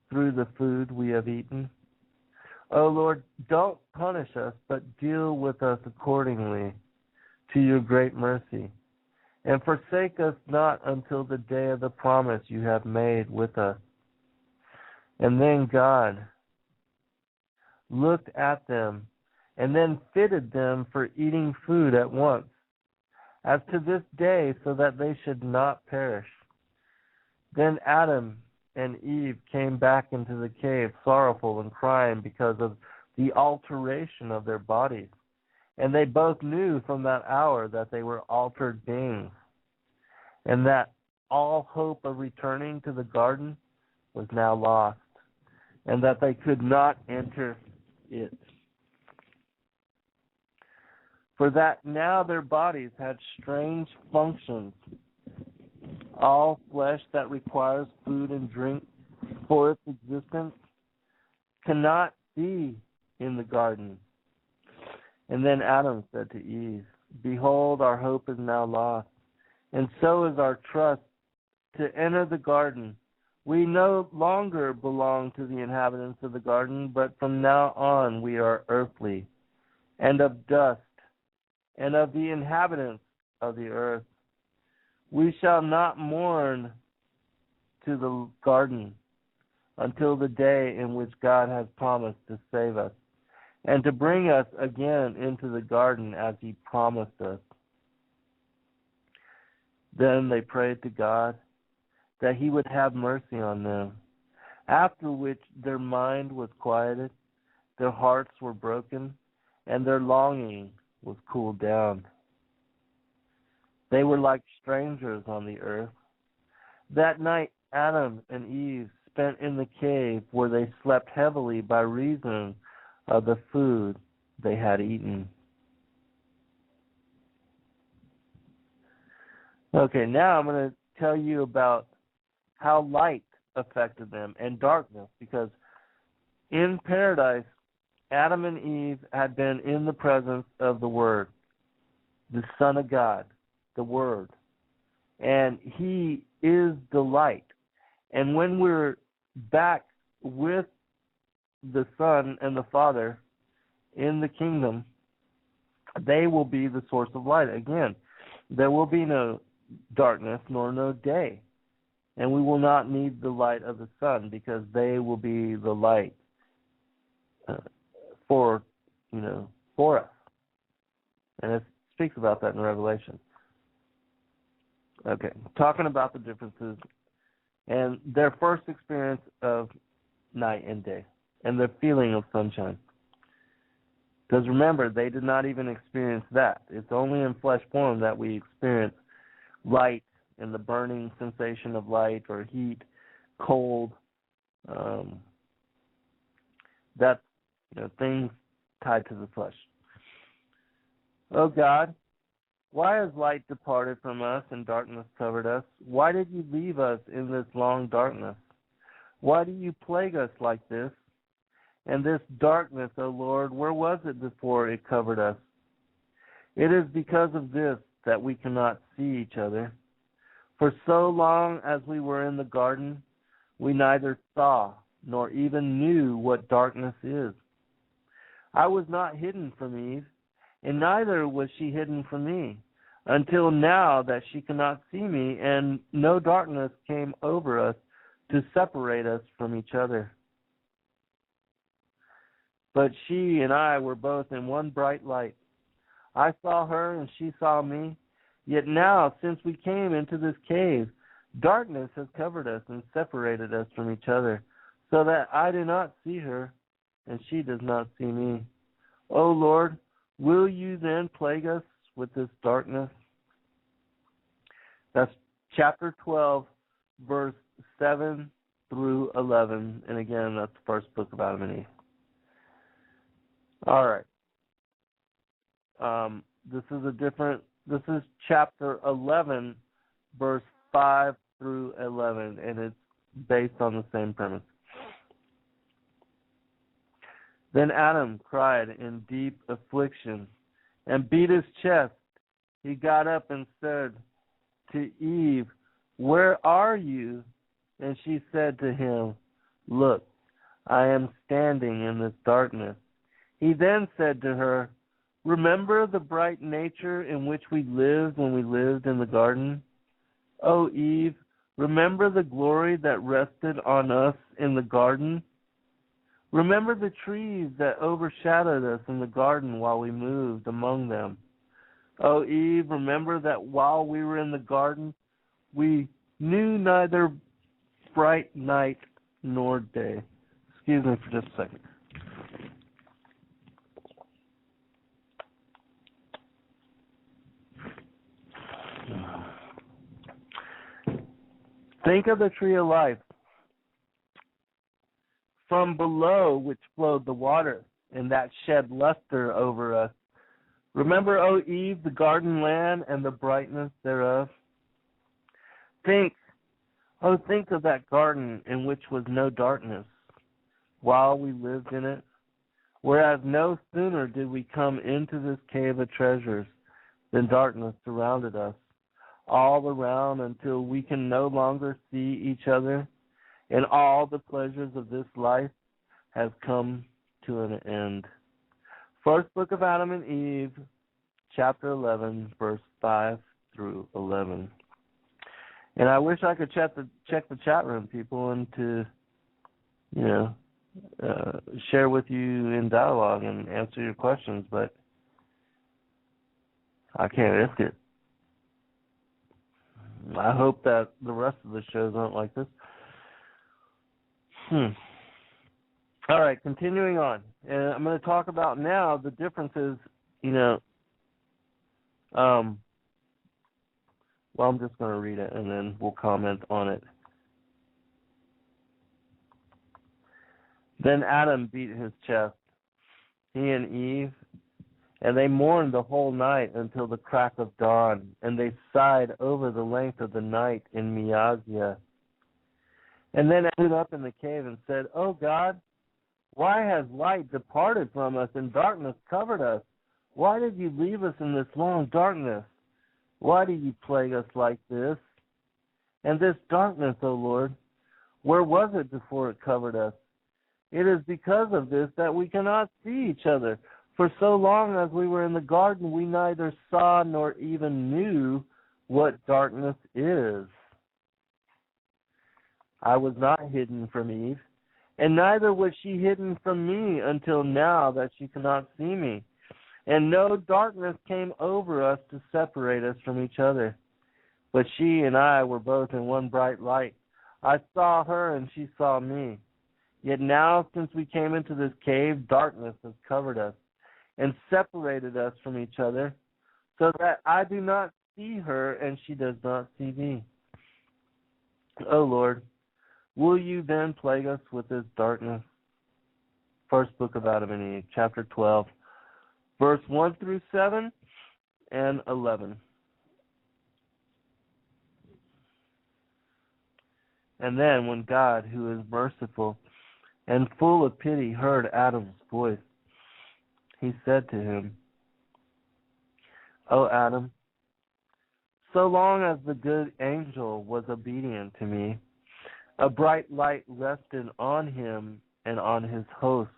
through the food we have eaten. O Lord, don't punish us, but deal with us accordingly to your great mercy, and forsake us not until the day of the promise you have made with us." And then God looked at them and then fitted them for eating food at once, as to this day, so that they should not perish. Then Adam and Eve came back into the cave, sorrowful and crying because of the alteration of their bodies. And they both knew from that hour that they were altered beings, and that all hope of returning to the garden was now lost. and that they could not enter it. For that now their bodies had strange functions. All flesh that requires food and drink for its existence cannot be in the garden. And then Adam said to Eve, Behold, our hope is now lost, and so is our trust to enter the garden. We no longer belong to the inhabitants of the garden, but from now on we are earthly, and of dust, and of the inhabitants of the earth. We shall not mourn to the garden until the day in which God has promised to save us and to bring us again into the garden as he promised us. Then they prayed to God that he would have mercy on them, after which their mind was quieted, their hearts were broken, and their longing was cooled down. They were like strangers on the earth. That night Adam and Eve spent in the cave, where they slept heavily by reason of the food they had eaten. Okay, now I'm going to tell you about how light affected them and darkness, because in paradise, Adam and Eve had been in the presence of the Word, the Son of God, the Word, and he is the light. And when we're back with the Son and the Father in the kingdom, they will be the source of light. Again, there will be no darkness nor no day, and we will not need the light of the sun, because they will be the light for us. And it speaks about that in Revelation. Okay, talking about the differences and their first experience of night and day and the feeling of sunshine. Because remember, they did not even experience that. It's only in flesh form that we experience light and the burning sensation of light or heat, cold. That's things tied to the flesh. Oh God, why has light departed from us and darkness covered us? Why did you leave us in this long darkness? Why do you plague us like this? And this darkness, O Lord, where was it before it covered us? It is because of this that we cannot see each other. For so long as we were in the garden, we neither saw nor even knew what darkness is. I was not hidden from Eve, and neither was she hidden from me, until now that she cannot see me, and no darkness came over us to separate us from each other. But she and I were both in one bright light. I saw her and she saw me. Yet now, since we came into this cave, darkness has covered us and separated us from each other, so that I do not see her and she does not see me. O Lord, will you then plague us with this darkness? That's chapter 12, verse 7 through 11. And again, that's the first book of Adam and Eve. All right. This is chapter 11, verse 5 through 11, and it's based on the same premise. Then Adam cried in deep affliction and beat his chest. He got up and said to Eve, "Where are you?" And she said to him, "Look, I am standing in this darkness." He then said to her, "Remember the bright nature in which we lived when we lived in the garden? O Eve, remember the glory that rested on us in the garden? Remember the trees that overshadowed us in the garden while we moved among them. O Eve, remember that while we were in the garden, we knew neither bright night nor day." Excuse me for just a second. Think of the tree of life. from below which flowed the water, and that shed luster over us. Remember, O Eve, the garden land and the brightness thereof. Think of that garden in which was no darkness, while we lived in it. Whereas no sooner did we come into this cave of treasures than darkness surrounded us all around until we can no longer see each other, and all the pleasures of this life have come to an end. First book of Adam and Eve, chapter 11, verse 5 through 11. And I wish I could check the chat room, people, and to, share with you in dialogue and answer your questions, but I can't risk it. I hope that the rest of the shows aren't like this. All right, continuing on. And I'm going to talk about now the differences, well, I'm just going to read it and then we'll comment on it. Then Adam beat his chest, he and Eve, and they mourned the whole night until the crack of dawn, and they sighed over the length of the night in Miazia. And then ended up in the cave and said, "O God, why has light departed from us and darkness covered us? Why did you leave us in this long darkness? Why do you plague us like this? And this darkness, O Lord, where was it before it covered us? It is because of this that we cannot see each other. For so long as we were in the garden, we neither saw nor even knew what darkness is. I was not hidden from Eve, and neither was she hidden from me until now that she cannot see me. And no darkness came over us to separate us from each other. But she and I were both in one bright light. I saw her and she saw me. Yet now, since we came into this cave, darkness has covered us and separated us from each other, so that I do not see her and she does not see me. O Lord, will you then plague us with this darkness?" First book of Adam and Eve, chapter 12, verse 1 through 7 and 11. And then when God, who is merciful and full of pity, heard Adam's voice, he said to him, "O Adam, so long as the good angel was obedient to me, a bright light rested on him and on his hosts.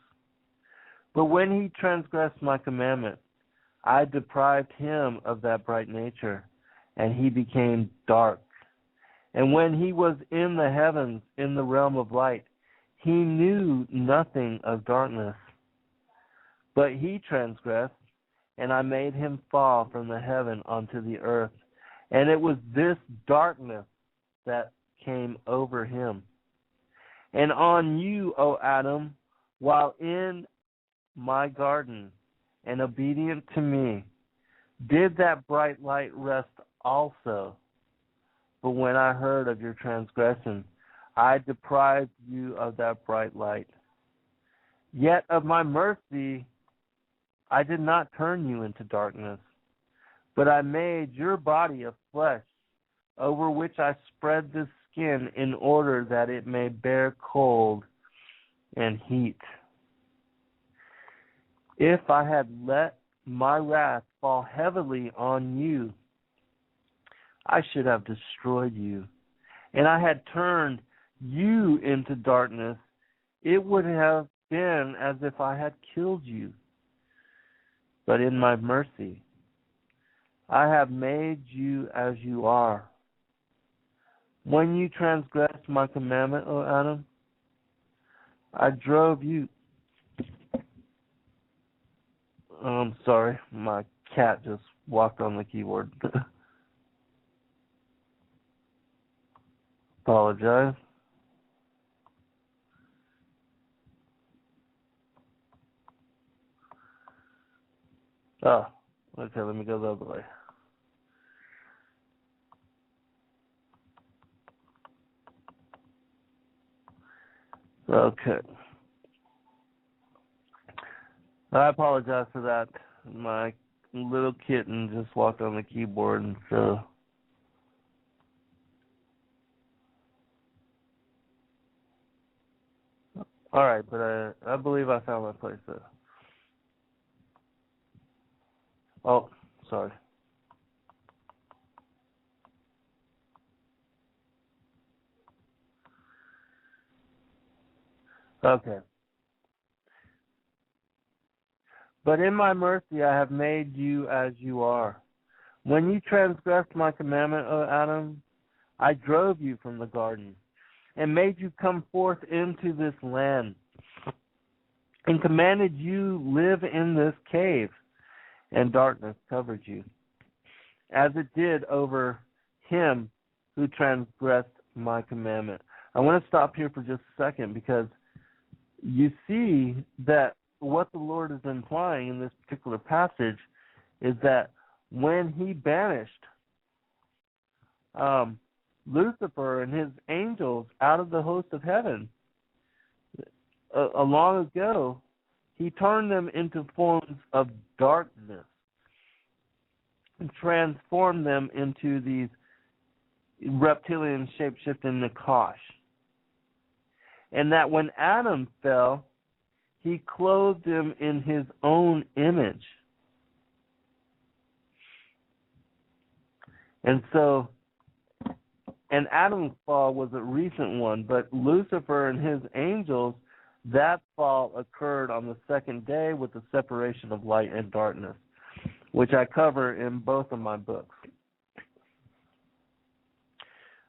But when he transgressed my commandment, I deprived him of that bright nature, and he became dark. And when he was in the heavens, in the realm of light, he knew nothing of darkness. But he transgressed, and I made him fall from the heaven onto the earth. And it was this darkness that came over him. And on you, O Adam, while in my garden and obedient to me, did that bright light rest also. But when I heard of your transgression, I deprived you of that bright light. Yet of my mercy, I did not turn you into darkness, but I made your body of flesh, over which I spread the skin in order that it may bear cold and heat. If I had let my wrath fall heavily on you, I should have destroyed you, and I had turned you into darkness. It would have been as if I had killed you. But in my mercy, I have made you as you are. When you transgressed my commandment, O Adam, I drove you. I'm sorry, my cat just walked on the keyboard. Apologize. Oh, okay, let me go the other way. Okay. I apologize for that. My little kitten just walked on the keyboard, and so. All right, but I believe I found my place though. Oh, sorry. Okay. But in my mercy I have made you as you are. When you transgressed my commandment, O Adam, I drove you from the garden and made you come forth into this land and commanded you live in this cave, and darkness covered you, as it did over him who transgressed my commandment. I want to stop here for just a second, because you see that what the Lord is implying in this particular passage is that when he banished Lucifer and his angels out of the host of heaven long ago, he turned them into forms of darkness and transformed them into these reptilian shape-shifting Nakash. And that when Adam fell, he clothed him in his own image. And so, and Adam's fall was a recent one, but Lucifer and his angels, that fall occurred on the second day with the separation of light and darkness, which I cover in both of my books.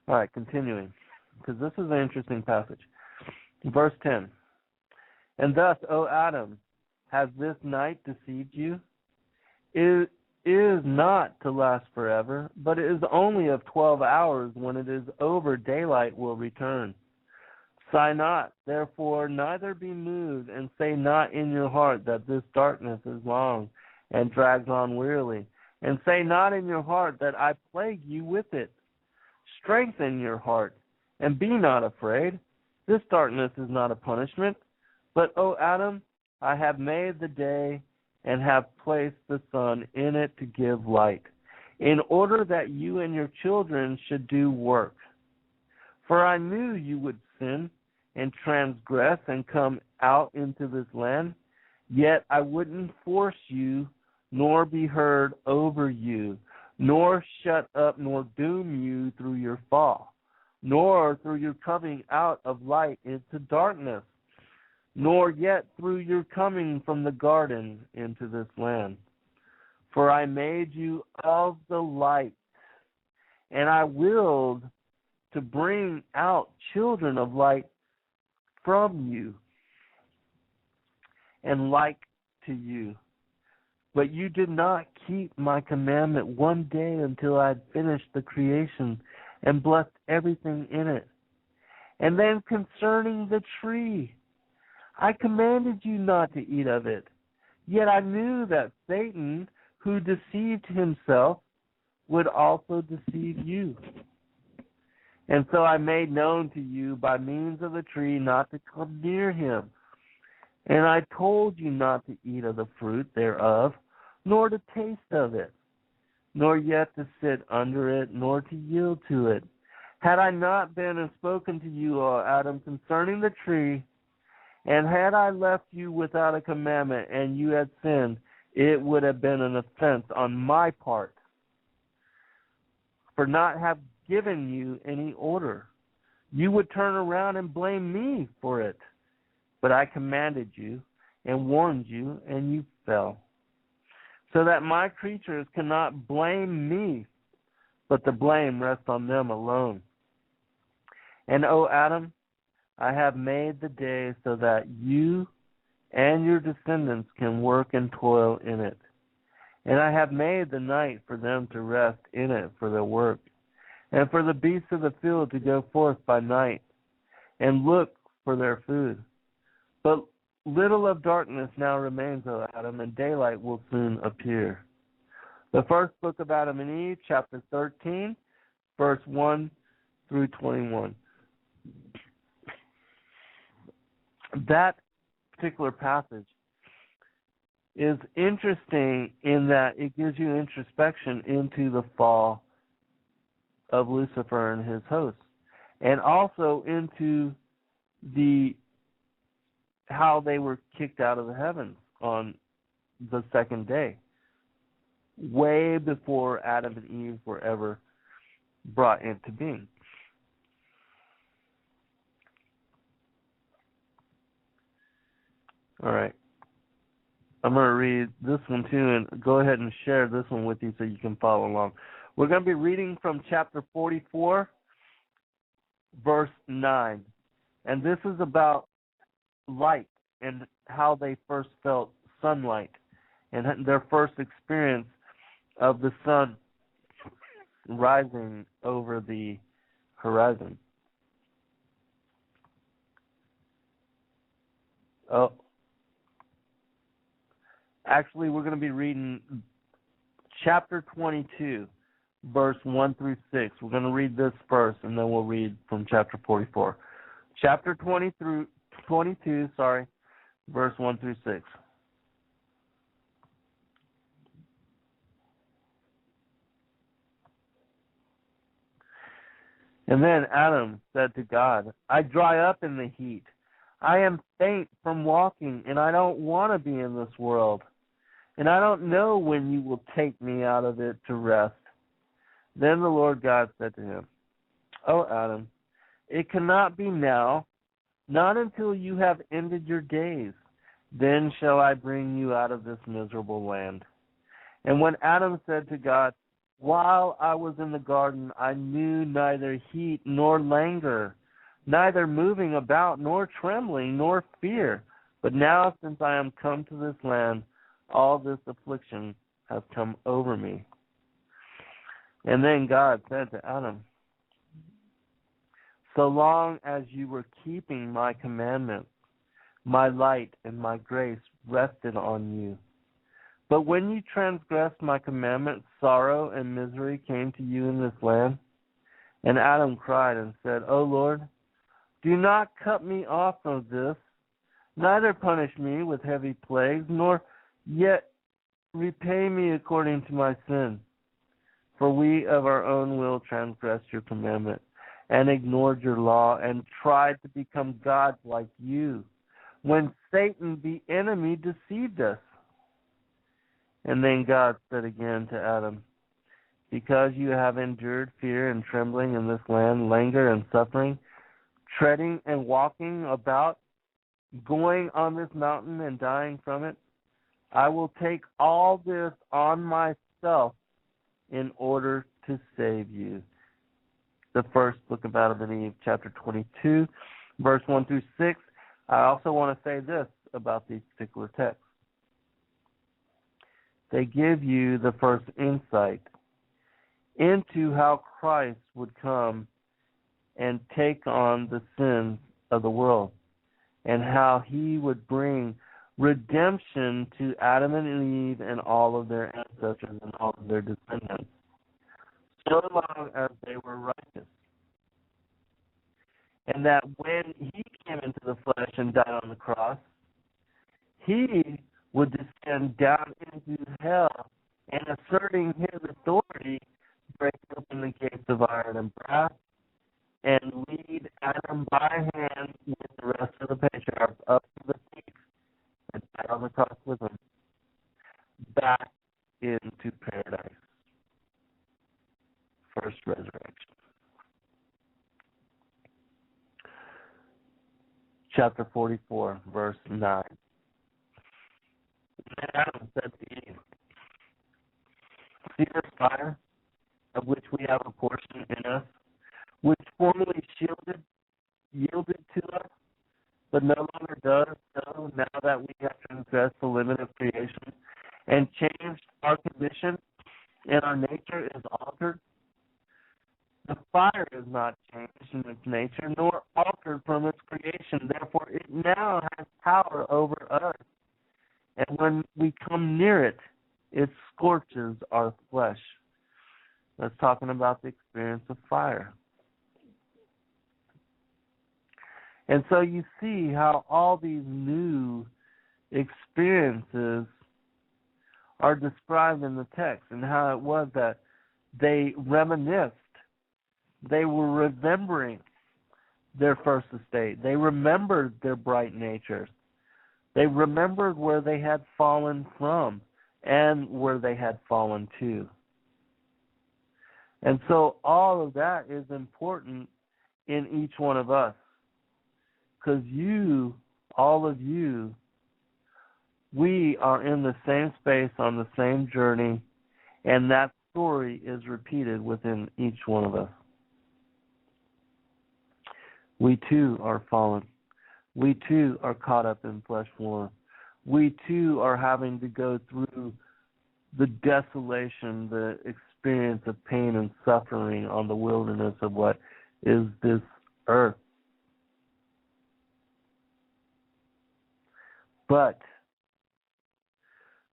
All right, continuing, because this is an interesting passage. Verse 10. And thus, O Adam, has this night deceived you? It is not to last forever, but it is only of 12 hours. When it is over, daylight will return. Sigh not, therefore, neither be moved, and say not in your heart that this darkness is long and drags on wearily. And say not in your heart that I plague you with it. Strengthen your heart, and be not afraid. This darkness is not a punishment. But, O Adam, I have made the day and have placed the sun in it to give light, in order that you and your children should do work. For I knew you would sin and transgress and come out into this land, yet I wouldn't force you, nor be heard over you, nor shut up, nor doom you through your fall, nor through your coming out of light into darkness, nor yet through your coming from the garden into this land. For I made you of the light, and I willed to bring out children of light from you, and like to you. But you did not keep my commandment one day until I had finished the creation and blessed everything in it. And then concerning the tree, I commanded you not to eat of it. Yet I knew that Satan, who deceived himself, would also deceive you. And so I made known to you by means of the tree not to come near him. And I told you not to eat of the fruit thereof, nor to taste of it, nor yet to sit under it, nor to yield to it. Had I not been and spoken to you, O Adam, concerning the tree, and had I left you without a commandment, and you had sinned, it would have been an offense on my part for not have given you any order. You would turn around and blame me for it. But I commanded you and warned you, and you fell. So that my creatures cannot blame me, but the blame rests on them alone. And, O Adam, I have made the day so that you and your descendants can work and toil in it. And I have made the night for them to rest in it for their work, and for the beasts of the field to go forth by night, and look for their food. But little of darkness now remains, O Adam, and daylight will soon appear. The first book of Adam and Eve, chapter 13, verse 1 through 21. That particular passage is interesting in that it gives you introspection into the fall of Lucifer and his hosts, and also into how they were kicked out of the heavens on the second day, way before Adam and Eve were ever brought into being. All right. I'm going to read this one too, and go ahead and share this one with you so you can follow along. We're going to be reading from chapter 44, verse 9. And this is about light and how they first felt sunlight and their first experience of the sun rising over the horizon. Oh. Actually, we're going to be reading chapter 22, verse 1 through 6. We're going to read this first, and then we'll read from chapter 44. Chapter 20 through 22, verse 1 through 6. And then Adam said to God, I dry up in the heat. I am faint from walking, and I don't want to be in this world. And I don't know when you will take me out of it to rest. Then the Lord God said to him, O Adam, it cannot be now, not until you have ended your days. Then shall I bring you out of this miserable land. And when Adam said to God, while I was in the garden, I knew neither heat nor languor, neither moving about nor trembling nor fear. But now, since I am come to this land, all this affliction has come over me. And then God said to Adam, so long as you were keeping my commandments, my light and my grace rested on you. But when you transgressed my commandments, sorrow and misery came to you in this land. And Adam cried and said, O Lord, do not cut me off from this, neither punish me with heavy plagues, nor yet repay me according to my sin. For we of our own will transgressed your commandment, and ignored your law, and tried to become gods like you, when Satan the enemy deceived us. And then God said again to Adam, because you have endured fear and trembling in this land, languor and suffering, treading and walking about, going on this mountain and dying from it, I will take all this on myself in order to save you. The first book of Adam and Eve, chapter 22, verse 1 through 6. I also want to say this about these particular texts. They give you the first insight into how Christ would come and take on the sins of the world, and how he would bring redemption to Adam and Eve and all of their ancestors and all of their descendants, so long as they were righteous. And that when he came into the flesh and died on the cross, he would descend down into hell and, asserting his authority, break open the gates of iron and brass and lead Adam by hand with the rest of the patriarchs up to the peak and died on the cross with him, back into paradise. First resurrection. Chapter 44, verse 9. And Adam said to Eve, see this fire, of which we have a portion in us, which formerly yielded to us, but no longer does so now that we have transgressed the limit of creation and changed our condition, and our nature is altered. The fire is not changed in its nature, nor altered from its creation. Therefore, it now has power over us. And when we come near it, it scorches our flesh. That's talking about the experience of fire. And so you see how all these new experiences are described in the text, and how it was that they reminisced. They were remembering their first estate. They remembered their bright natures. They remembered where they had fallen from and where they had fallen to. And so all of that is important in each one of us. Because you, all of you, we are in the same space on the same journey, and that story is repeated within each one of us. We too are fallen. We too are caught up in flesh form. We too are having to go through the desolation, the experience of pain and suffering on the wilderness of what is this earth. But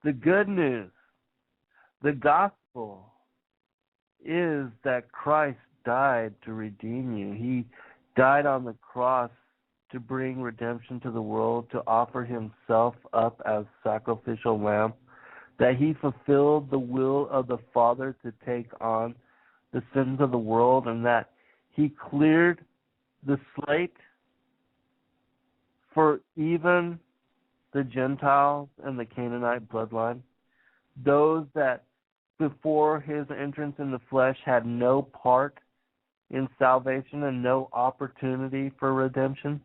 the good news, the gospel, is that Christ died to redeem you. He died on the cross to bring redemption to the world, to offer himself up as sacrificial lamb, that he fulfilled the will of the Father to take on the sins of the world, and that he cleared the slate for even the Gentiles and the Canaanite bloodline, those that before his entrance in the flesh had no part in salvation and no opportunity for redemption,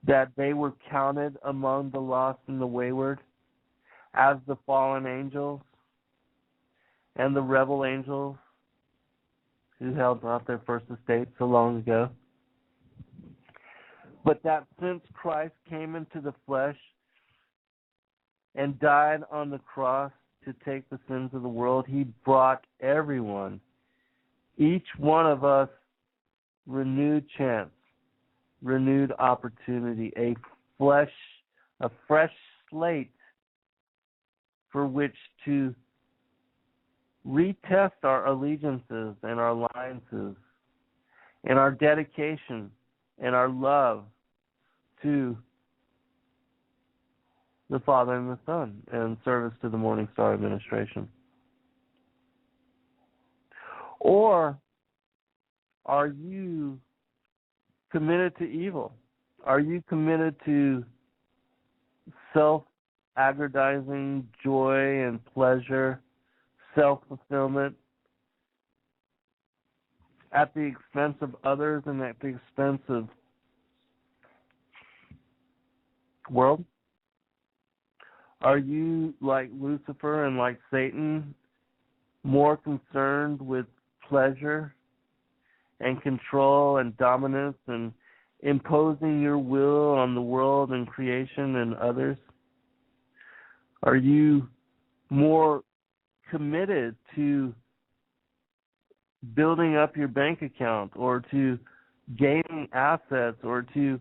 that they were counted among the lost and the wayward as the fallen angels and the rebel angels who held not their first estate so long ago. But that since Christ came into the flesh and died on the cross to take the sins of the world, he brought everyone, each one of us, renewed chance, renewed opportunity, a fresh slate for which to retest our allegiances and our alliances and our dedication and our love to the Father and the Son and service to the Morning Star administration. Or are you committed to evil? Are you committed to self-aggrandizing joy and pleasure, self-fulfillment at the expense of others and at the expense of the world? Are you, like Lucifer and like Satan, more concerned with pleasure and control and dominance and imposing your will on the world and creation and others? Are you more committed to building up your bank account or to gaining assets or to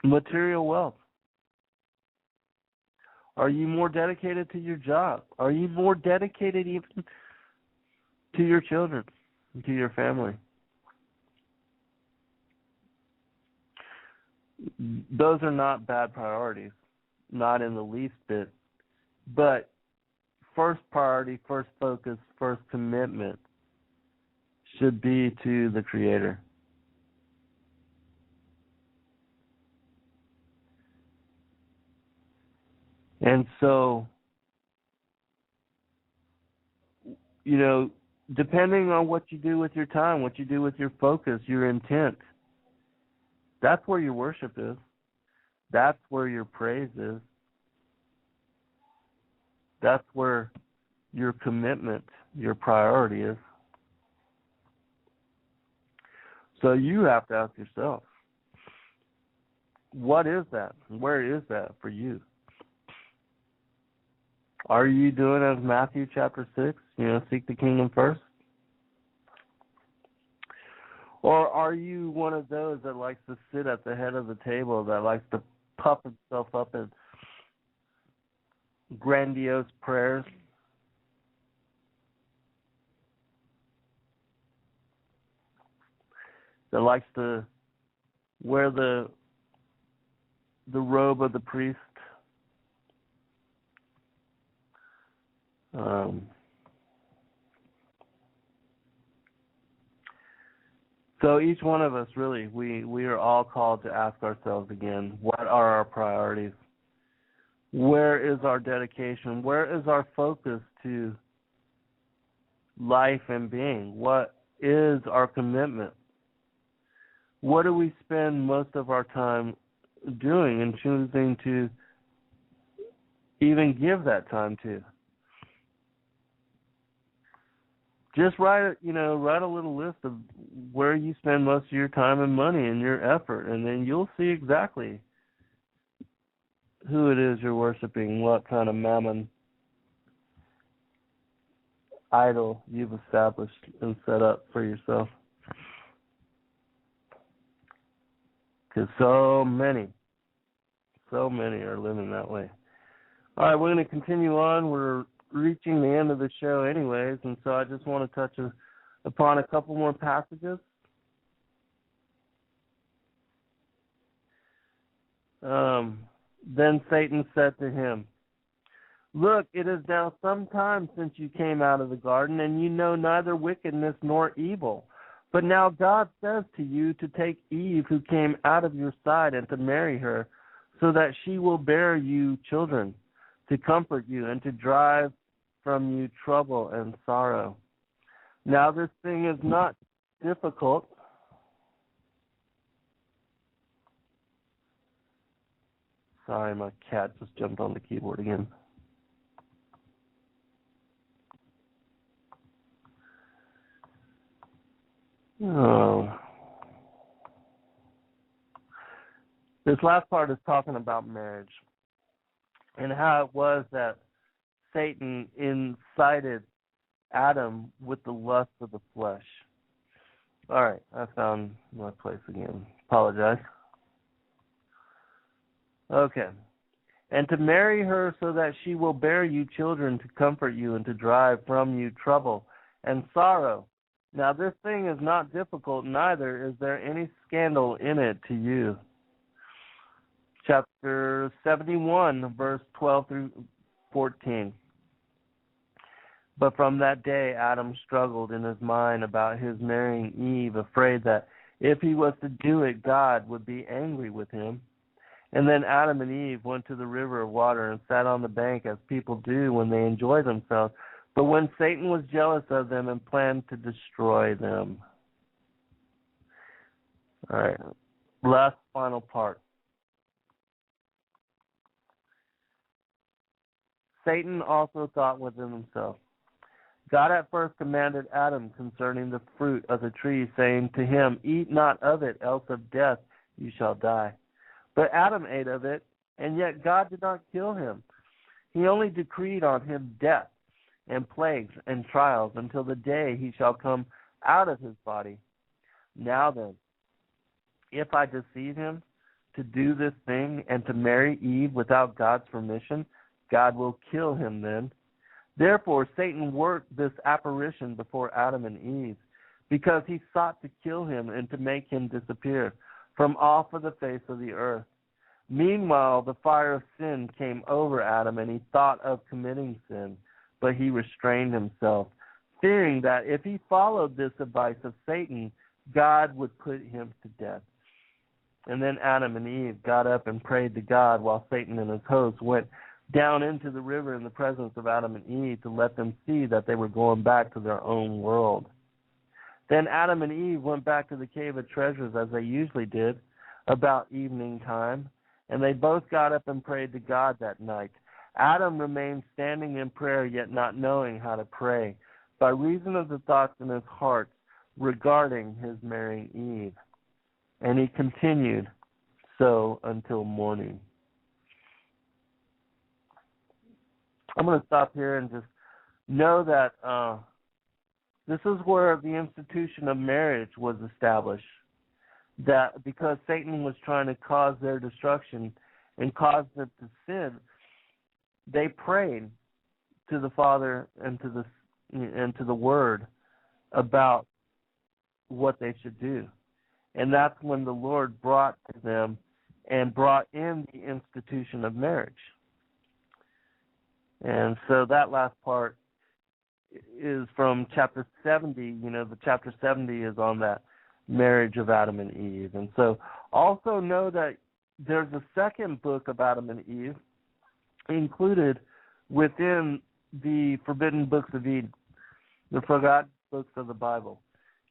material wealth? Are you more dedicated to your job? Are you more dedicated even to your children, to your family? Those are not bad priorities, not in the least bit. But first priority, first focus, first commitment should be to the Creator. And so, depending on what you do with your time, what you do with your focus, your intent, that's where your worship is. That's where your praise is. That's where your commitment, your priority is. So you have to ask yourself, what is that? Where is that for you? Are you doing as Matthew chapter 6, seek the kingdom first? Or are you one of those that likes to sit at the head of the table, that likes to puff himself up in grandiose prayers? That likes to wear the the robe of the priest. So each one of us, really, we are all called to ask ourselves again, what are our priorities? Where is our dedication? Where is our focus to life and being? What is our commitment? What do we spend most of our time doing and choosing to even give that time to? Just write a little list of where you spend most of your time and money and your effort, and then you'll see exactly who it is you're worshiping, what kind of mammon idol you've established and set up for yourself. Because so many are living that way. All right, we're going to continue on. We're reaching the end of the show anyways, and so I just want to touch upon a couple more passages. Then Satan said to him, "Look, it is now some time since you came out of the garden, and you know neither wickedness nor evil. But now God says to you to take Eve, who came out of your side, and to marry her, so that she will bear you children, to comfort you, and to drive from you trouble and sorrow. Now this thing is not difficult." Sorry, my cat just jumped on the keyboard again. Oh. This last part is talking about marriage and how it was that Satan incited Adam with the lust of the flesh. All right, I found my place again. Apologize. Okay. "And to marry her so that she will bear you children to comfort you and to drive from you trouble and sorrow. Now this thing is not difficult, neither is there any scandal in it to you." Chapter 71, verse 12 through 14. "But from that day Adam struggled in his mind about his marrying Eve, afraid that if he was to do it, God would be angry with him. And then Adam and Eve went to the river of water and sat on the bank as people do when they enjoy themselves. But when Satan was jealous of them and planned to destroy them." All right, last final part. "Satan also thought within himself, God at first commanded Adam concerning the fruit of the tree, saying to him, Eat not of it, else of death you shall die. But Adam ate of it, and yet God did not kill him. He only decreed on him death and plagues and trials until the day he shall come out of his body. Now then, if I deceive him to do this thing and to marry Eve without God's permission, God will kill him then. Therefore Satan worked this apparition before Adam and Eve, because he sought to kill him and to make him disappear from off of the face of the earth. Meanwhile, the fire of sin came over Adam, and he thought of committing sin, but he restrained himself, fearing that if he followed this advice of Satan, God would put him to death. And then Adam and Eve got up and prayed to God, while Satan and his hosts went down into the river in the presence of Adam and Eve to let them see that they were going back to their own world. Then Adam and Eve went back to the cave of treasures as they usually did about evening time, and they both got up and prayed to God that night. Adam remained standing in prayer, yet not knowing how to pray, by reason of the thoughts in his heart regarding his marrying Eve. And he continued so until morning. I'm going to stop here and just know that this is where the institution of marriage was established. That because Satan was trying to cause their destruction and cause them to sin, they prayed to the Father and to the Word about what they should do. And that's when the Lord brought to them and brought in the institution of marriage. And so that last part is from chapter 70. The chapter 70 is on that marriage of Adam and Eve. And so also know that there's a second book of Adam and Eve included within the forbidden books of Eden, the forgotten books of the Bible,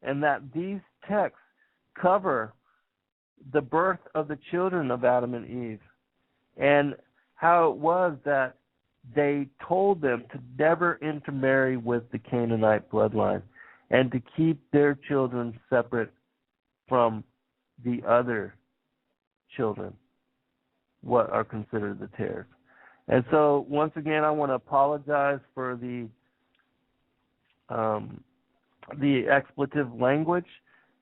and that these texts cover the birth of the children of Adam and Eve and how it was that they told them to never intermarry with the Canaanite bloodline and to keep their children separate from the other children, what are considered the tares. And so, once again, I want to apologize for the expletive language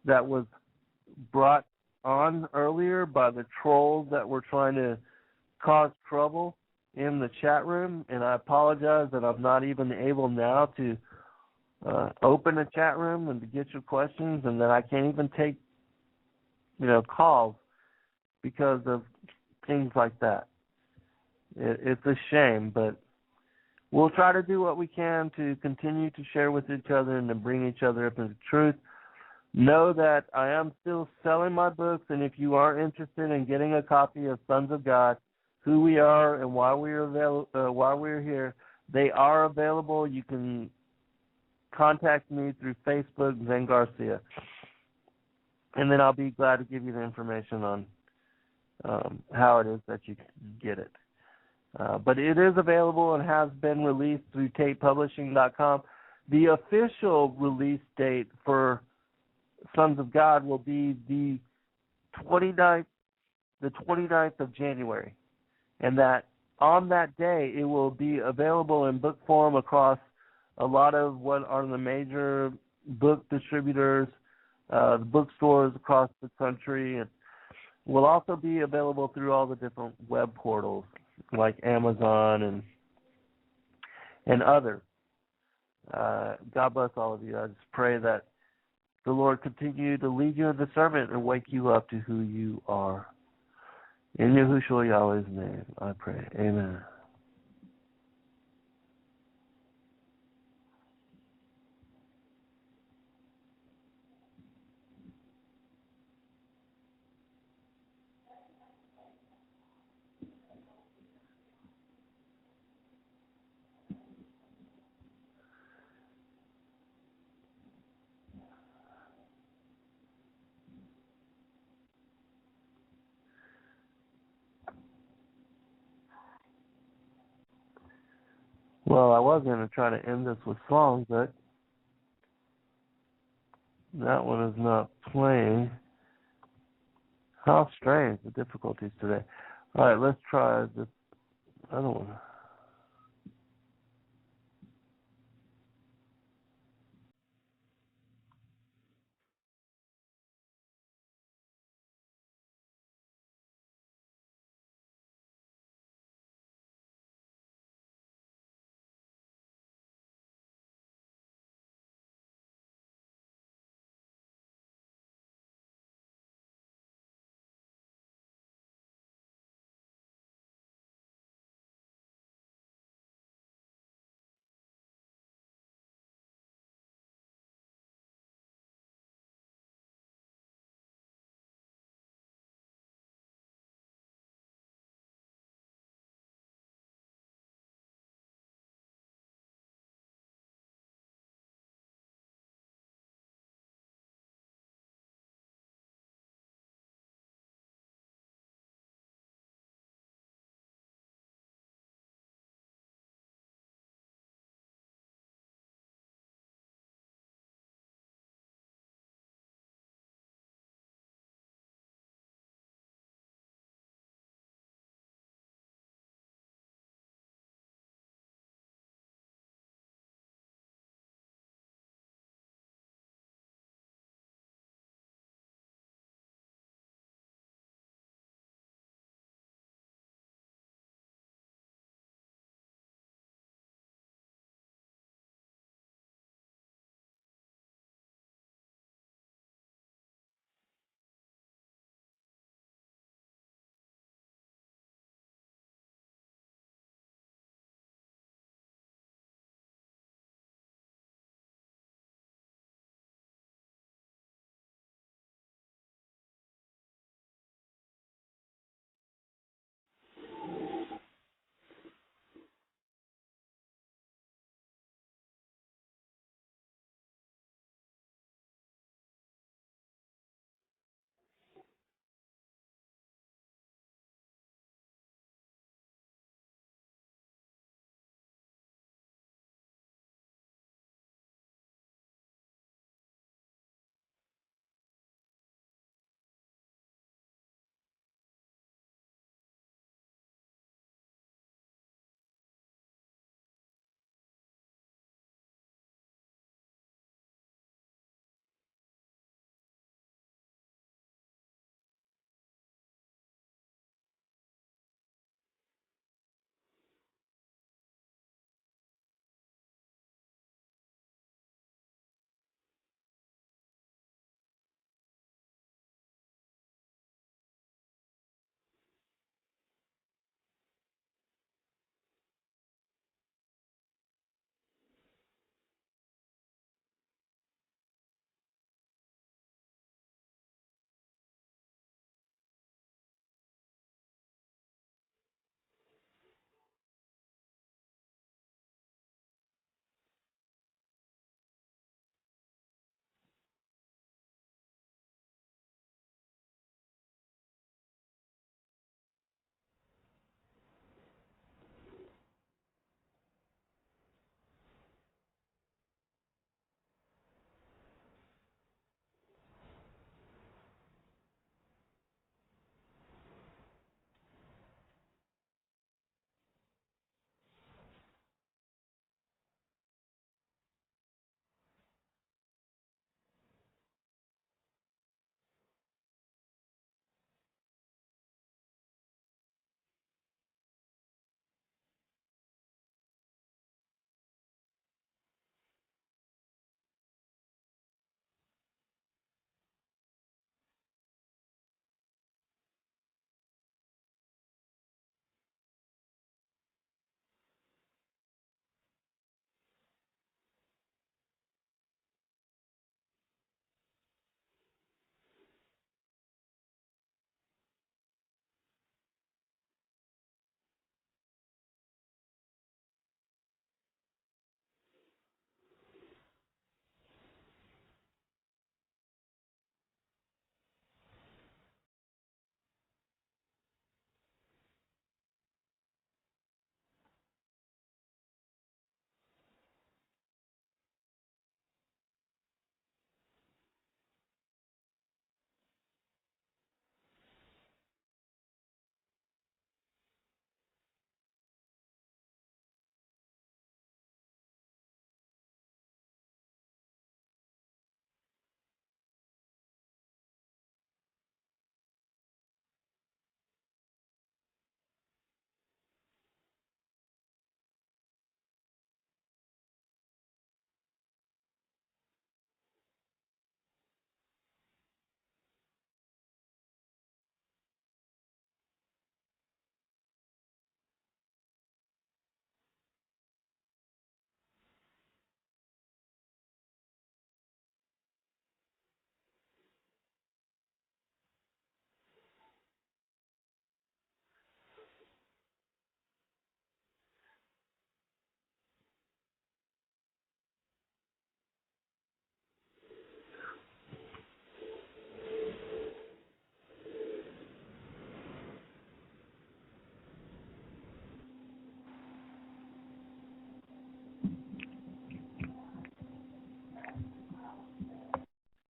that was brought on earlier by the trolls that were trying to cause trouble in the chat room, and I apologize that I'm not even able now to open a chat room and to get your questions, and that I can't even take calls because of things like that. It's a shame, but we'll try to do what we can to continue to share with each other and to bring each other up into truth. Know that I am still selling my books, and if you are interested in getting a copy of Sons of God, who we are and why we're here, they are available. You can contact me through Facebook, Zen Garcia, and then I'll be glad to give you the information on how it is that you can get it. But it is available and has been released through tapepublishing.com. The official release date for Sons of God will be the 29th of January. And that on that day, it will be available in book form across a lot of what are the major book distributors, the bookstores across the country, and will also be available through all the different web portals like Amazon and others. God bless all of you. I just pray that the Lord continue to lead you in discernment and wake you up to who you are. In Yahushua Yahweh's name, I pray. Amen. Well, I was going to try to end this with song, but that one is not playing. How strange, the difficulties today. All right, let's try this other one.